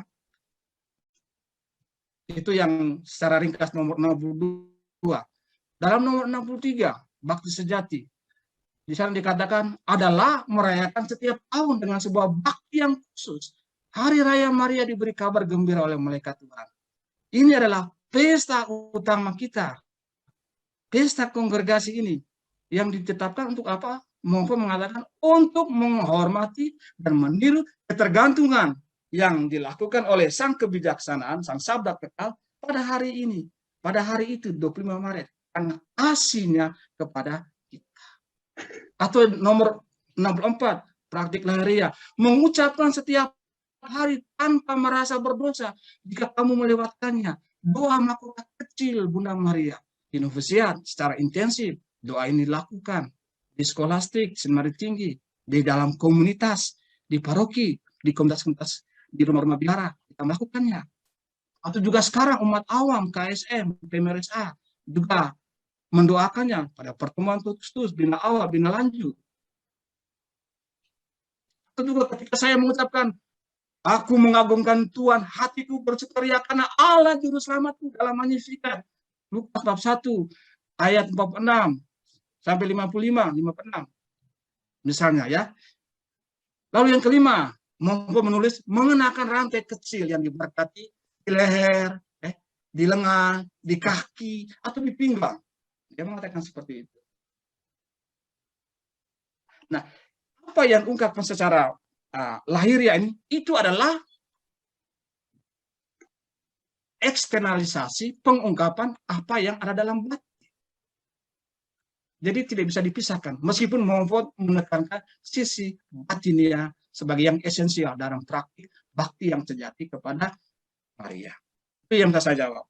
Itu yang secara ringkas nomor 62. Dalam nomor 63, bakti sejati. Di sana dikatakan adalah merayakan setiap tahun dengan sebuah bakti yang khusus. Hari Raya Maria diberi kabar gembira oleh malaikat Tuhan. Ini adalah pesta utama kita. Pesta kongregasi ini yang ditetapkan untuk apa? Mongko mengatakan untuk menghormati dan meniru ketergantungan yang dilakukan oleh sang kebijaksanaan, sang sabda kekal pada hari ini. Pada hari itu 25 Maret. Karena kasihnya kepada kita. Atau nomor 64, praktik lahiria. Mengucapkan setiap hari tanpa merasa berdosa jika kamu melewatkannya. Doa mahkota kecil Bunda Maria di novisiat secara intensif. Doa ini dilakukan di skolastik, seminari tinggi, di dalam komunitas, di paroki, di komunitas-komunitas, di rumah-rumah biara kita melakukannya. Atau juga sekarang umat awam, KSM, PMRSA juga mendoakannya pada pertemuan khusus, bina awal, bina lanjut. Atau juga ketika saya mengucapkan aku mengagungkan Tuhan, hatiku bersukaria karena Allah juru selamatku dalam Magnificat. Lukas bab 1 ayat 46 sampai 55, 56. Misalnya ya. Lalu yang kelima, monggo menulis mengenakan rantai kecil yang diberkati di leher, di lengan, di kaki atau di pinggang. Dia mengatakan seperti itu. Nah, apa yang ungkapkan secara lahiria ini, itu adalah eksternalisasi pengungkapan apa yang ada dalam bakti. Jadi tidak bisa dipisahkan, meskipun Mompot menekankan sisi batinia sebagai yang esensial dalam praktik bakti yang sejati kepada Maria. Itu yang bisa saya jawab.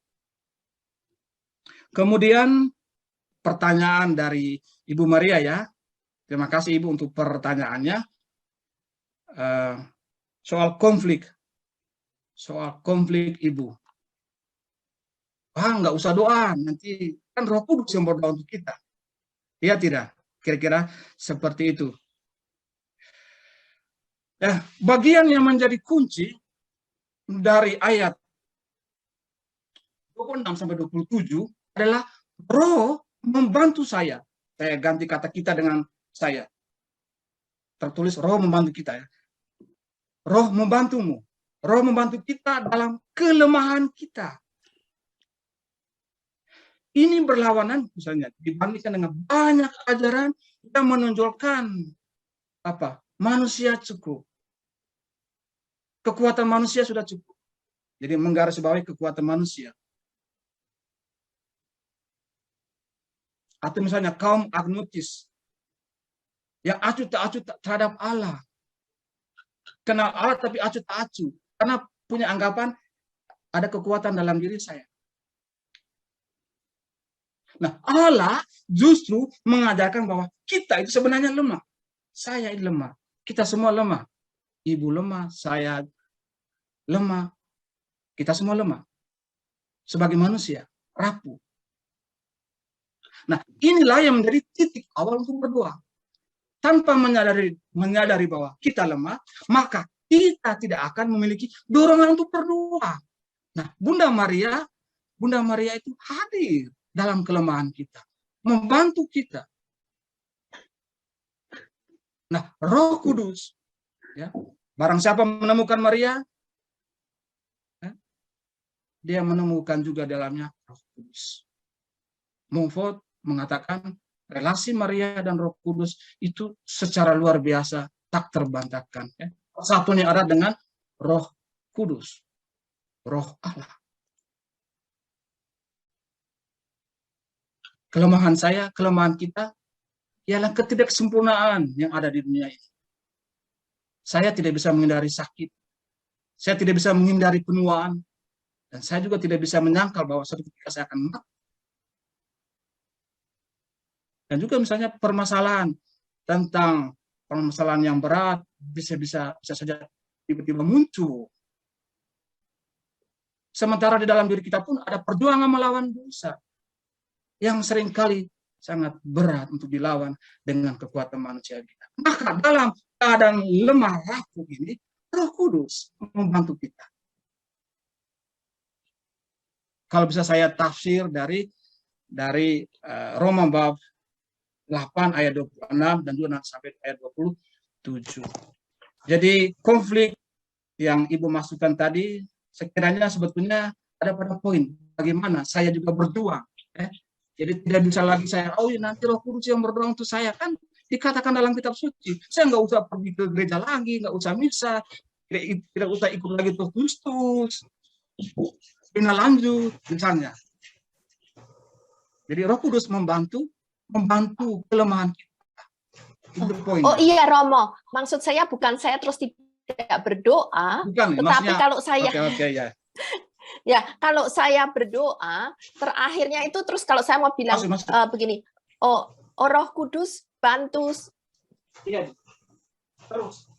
Kemudian pertanyaan dari Ibu Maria ya. Terima kasih Ibu untuk pertanyaannya. Soal konflik Ibu. Nggak usah doa, nanti kan Roh Kudus yang berdoa untuk kita. Ya tidak, kira-kira seperti itu. Bagian yang menjadi kunci dari ayat 26 sampai 27 adalah Roh membantu saya. Saya ganti kata kita dengan saya. Tertulis Roh membantu kita ya. Roh membantumu. Roh membantu kita dalam kelemahan kita. Ini berlawanan misalnya dibandingkan dengan banyak ajaran yang menonjolkan manusia cukup. Kekuatan manusia sudah cukup. Jadi menggarisbawahi kekuatan manusia. Atau misalnya kaum agnotis yang acuh tak acuh terhadap Allah. Kenal Allah tapi acuh tak acuh. Karena punya anggapan ada kekuatan dalam diri saya. Nah, Allah justru mengajarkan bahwa kita itu sebenarnya lemah. Saya ini lemah. Kita semua lemah. Ibu lemah, saya lemah. Kita semua lemah. Sebagai manusia, rapuh. Nah, inilah yang menjadi titik awal untuk berdoa. Tanpa menyadari bahwa kita lemah, maka kita tidak akan memiliki dorongan untuk berdoa. Nah, Bunda Maria itu hadir dalam kelemahan kita, membantu kita. Nah, Roh Kudus, ya, barang siapa menemukan Maria, ya, dia menemukan juga dalamnya Roh Kudus. Montfort mengatakan relasi Maria dan Roh Kudus itu secara luar biasa tak terbantahkan. Ya. Satunya ada dengan Roh Kudus, Roh Allah. Kelemahan saya, kelemahan kita ialah ketidaksempurnaan yang ada di dunia ini. Saya tidak bisa menghindari sakit. Saya tidak bisa menghindari penuaan. Dan saya juga tidak bisa menyangkal bahwa suatu ketika saya akan mati. Dan juga misalnya permasalahan tentang permasalahan yang berat bisa saja tiba-tiba muncul. Sementara di dalam diri kita pun ada perjuangan melawan dosa yang seringkali sangat berat untuk dilawan dengan kekuatan manusia kita. Maka dalam keadaan lemah rapuh ini, Roh Kudus membantu kita. Kalau bisa saya tafsir dari Roma bab 8 ayat 26 dan juga sampai ayat 27. Jadi konflik yang Ibu masukkan tadi sekiranya sebetulnya ada pada poin bagaimana saya juga berdoa. Jadi tidak bisa lagi saya, nanti Roh Kudus yang berdoa untuk saya, kan dikatakan dalam kitab suci. Saya nggak usah pergi ke gereja lagi, nggak usah misa, tidak usah ikut lagi Tuhan Kristus, pindah lanjut misalnya. Jadi Roh Kudus membantu kelemahan kita. Itu poinnya. Oh iya Romo, maksud saya bukan saya terus tidak berdoa, bukan, tetapi maksudnya, kalau saya ya. Ya, kalau saya berdoa, terakhirnya itu terus kalau saya mau bilang begini, Roh Kudus bantu. Iya, terus.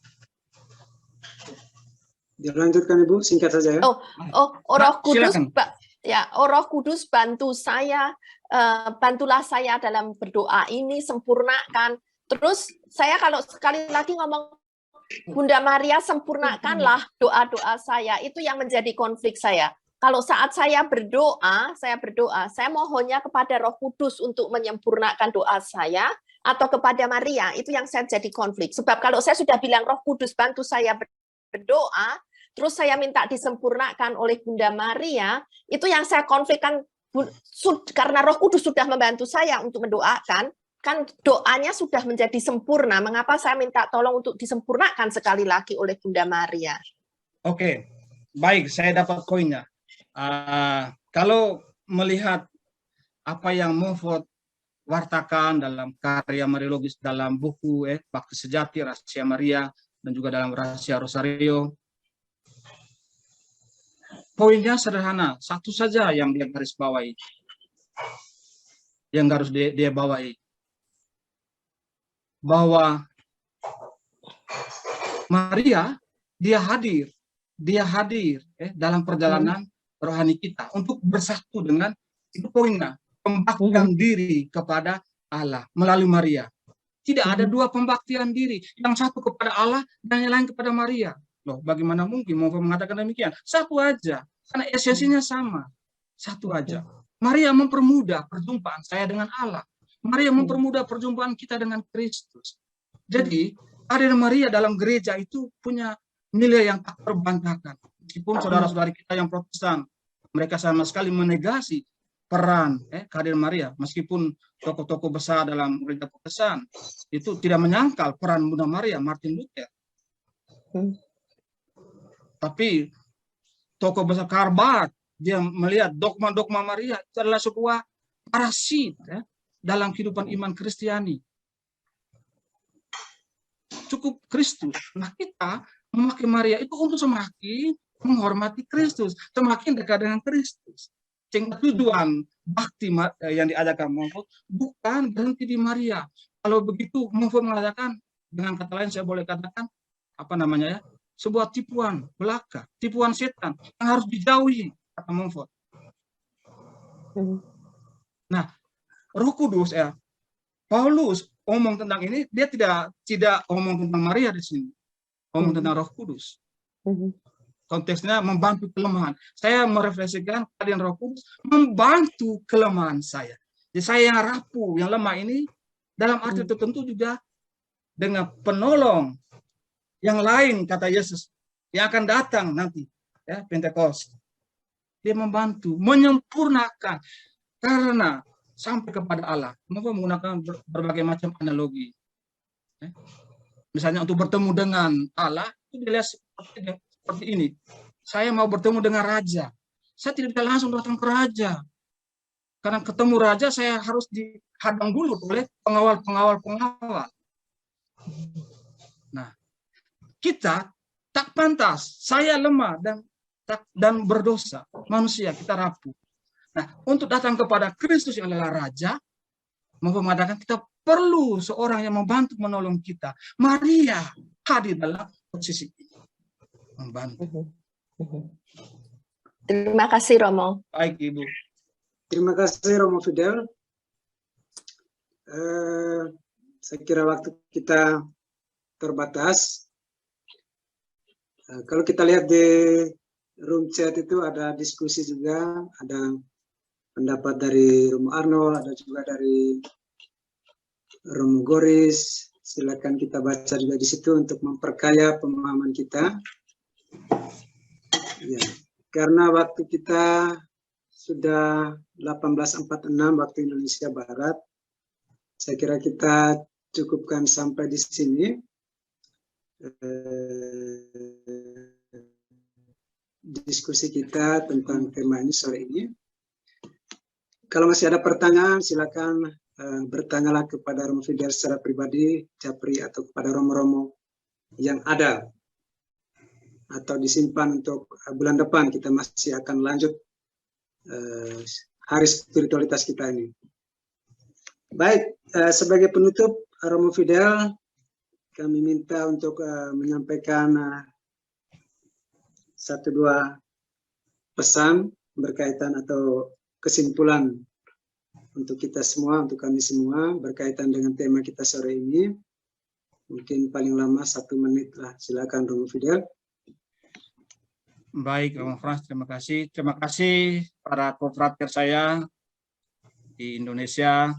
Dilanjutkan Ibu, singkat saja ya. Roh Kudus, Roh Kudus bantu saya, bantulah saya dalam berdoa ini, sempurnakan. Terus saya kalau sekali lagi ngomong Bunda Maria sempurnakanlah doa-doa saya, itu yang menjadi konflik saya. Kalau saat saya berdoa, saya mohonnya kepada Roh Kudus untuk menyempurnakan doa saya, atau kepada Maria, itu yang saya jadi konflik. Sebab kalau saya sudah bilang Roh Kudus bantu saya berdoa, terus saya minta disempurnakan oleh Bunda Maria, itu yang saya konflikkan, karena Roh Kudus sudah membantu saya untuk mendoakan, kan doanya sudah menjadi sempurna, mengapa saya minta tolong untuk disempurnakan sekali lagi oleh Bunda Maria? Oke, baik, saya dapat poinnya. Kalau melihat apa yang Montfort wartakan dalam karya Mariologis, dalam buku Bakti Sejati, Rahasia Maria, dan juga dalam Rahasia Rosario, poinnya sederhana, satu saja yang dia garis bawahi, yang harus dia bawahi, bahwa Maria dia hadir dalam perjalanan rohani kita untuk bersatu dengan, itu poinnya, pembaktian diri kepada Allah melalui Maria. Tidak ada dua pembaktian diri, yang satu kepada Allah dan yang lain kepada Maria. Loh, bagaimana mungkin mau mengatakan demikian? Satu aja, karena esensinya sama, satu aja. Maria mempermudah perjumpaan saya dengan Allah. Maria mempermudah perjumpaan kita dengan Kristus. Jadi, hadir Maria dalam gereja itu punya nilai yang tak terbantahkan. Meskipun saudara-saudari kita yang Protestan, mereka sama sekali menegasi peran kehadiran Maria. Meskipun tokoh-tokoh besar dalam gereja Protestan itu tidak menyangkal peran Bunda Maria, Martin Luther. Tapi tokoh besar Karl Barth, dia melihat dogma-dogma Maria itu adalah sebuah parasit dalam kehidupan iman Kristiani. Cukup Kristus. Nah, kita memakai Maria itu untuk semakin menghormati Kristus, semakin dekat dengan Kristus. Sehingga tujuan bakti yang diajarkan Montfort bukan berhenti di Maria. Kalau begitu Montfort mengatakan, dengan kata lain saya boleh katakan sebuah tipuan belaka, tipuan setan yang harus dijauhi, kata Montfort. Nah, Roh Kudus Paulus omong tentang ini, dia tidak omong tentang Maria di sini, omong tentang Roh Kudus. Konteksnya membantu kelemahan. Saya merefleksikan kehadiran Roh Kudus membantu kelemahan saya. Jadi saya yang rapuh, yang lemah ini dalam arti tertentu juga dengan penolong yang lain, kata Yesus, yang akan datang nanti, Pentakosta. Dia membantu, menyempurnakan, karena sampai kepada Allah. Kenapa menggunakan berbagai macam analogi? Misalnya untuk bertemu dengan Allah, itu dilihat seperti ini. Saya mau bertemu dengan raja. Saya tidak bisa langsung datang ke raja. Karena ketemu raja, saya harus dihadang dulu oleh pengawal. Nah, kita tak pantas. Saya lemah dan berdosa. Manusia, kita rapuh. Nah, untuk datang kepada Kristus yang adalah Raja, mengadakan kita perlu seorang yang membantu menolong kita. Maria hadir dalam posisi ini. Membantu. Terima kasih Romo. Baik, Ibu. Terima kasih Romo Fidel. Saya kira waktu kita terbatas. Kalau kita lihat di room chat itu ada diskusi juga, ada pendapat dari Romo Arnold, ada juga dari Romo Goris. Silakan kita baca juga di situ untuk memperkaya pemahaman kita. Ya, karena waktu kita sudah 18.46 waktu Indonesia Barat, saya kira kita cukupkan sampai di sini. Diskusi kita tentang tema ini sore ini. Kalau masih ada pertanyaan, silakan bertanyalah kepada Romo Fidel secara pribadi, Japri, atau kepada Romo-Romo yang ada, atau disimpan untuk bulan depan. Kita masih akan lanjut hari spiritualitas kita ini. Baik, sebagai penutup, Romo Fidel, kami minta untuk menyampaikan 1-2 pesan berkaitan atau kesimpulan untuk kita semua, untuk kami semua, berkaitan dengan tema kita sore ini. Mungkin paling lama 1 menit lah. Silakan Romo Fidel. Baik, Romo Frans, terima kasih. Terima kasih para confrater saya di Indonesia.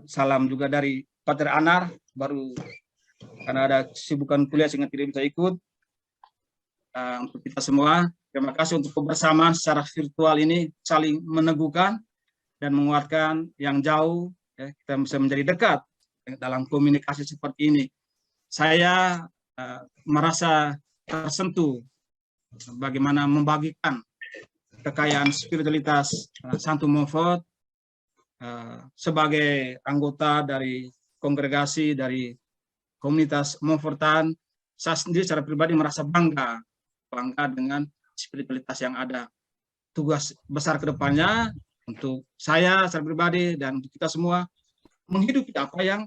Salam juga dari Pater Anar, baru karena ada kesibukan kuliah sehingga tidak bisa ikut. Untuk kita semua, terima kasih untuk kebersamaan secara virtual ini, saling meneguhkan dan menguatkan yang jauh, ya, kita bisa menjadi dekat dalam komunikasi seperti ini. Saya merasa tersentuh bagaimana membagikan kekayaan spiritualitas Santo Montfort sebagai anggota dari kongregasi dari komunitas Montfortan. Saya sendiri secara pribadi merasa bangga dengan spiritualitas yang ada. Tugas besar ke depannya untuk saya secara pribadi dan untuk kita semua menghidupi apa yang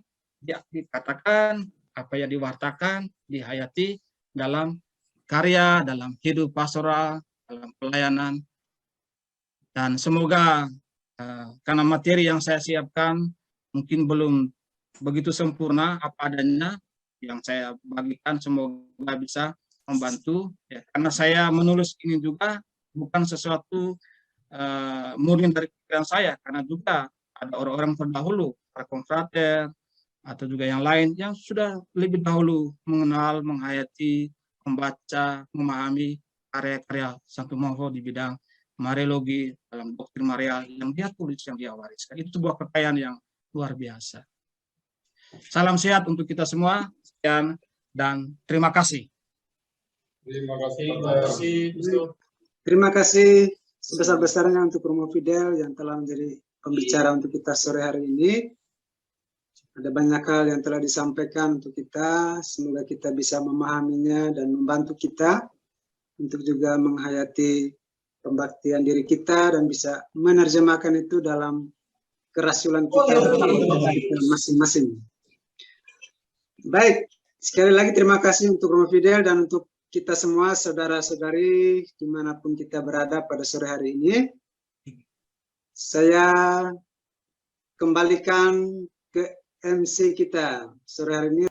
dikatakan, apa yang diwartakan, dihayati dalam karya, dalam hidup pastoral, dalam pelayanan. Dan semoga karena materi yang saya siapkan mungkin belum begitu sempurna apa adanya, yang saya bagikan semoga bisa membantu, ya, karena saya menulis ini juga bukan sesuatu murni dari pikiran saya, karena juga ada orang-orang terdahulu, para confrater atau juga yang lain yang sudah lebih dahulu mengenal, menghayati, membaca, memahami karya-karya Santo Montfort di bidang Mariologi, dalam doktrin Maria yang dia tulis, yang dia wariskan. Itu sebuah kekayaan yang luar biasa. Salam sehat untuk kita semua. Sekian dan terima kasih. Terima kasih. Terima kasih sebesar-besarnya untuk Romo Fidel yang telah menjadi pembicara untuk kita sore hari ini. Ada banyak hal yang telah disampaikan untuk kita. Semoga kita bisa memahaminya dan membantu kita untuk juga menghayati pembaktian diri kita dan bisa menerjemahkan itu dalam kerasulan kita masing-masing. Baik, sekali lagi terima kasih untuk Romo Fidel dan untuk kita semua saudara-saudari dimanapun kita berada pada sore hari ini. Saya kembalikan ke MC kita sore hari ini.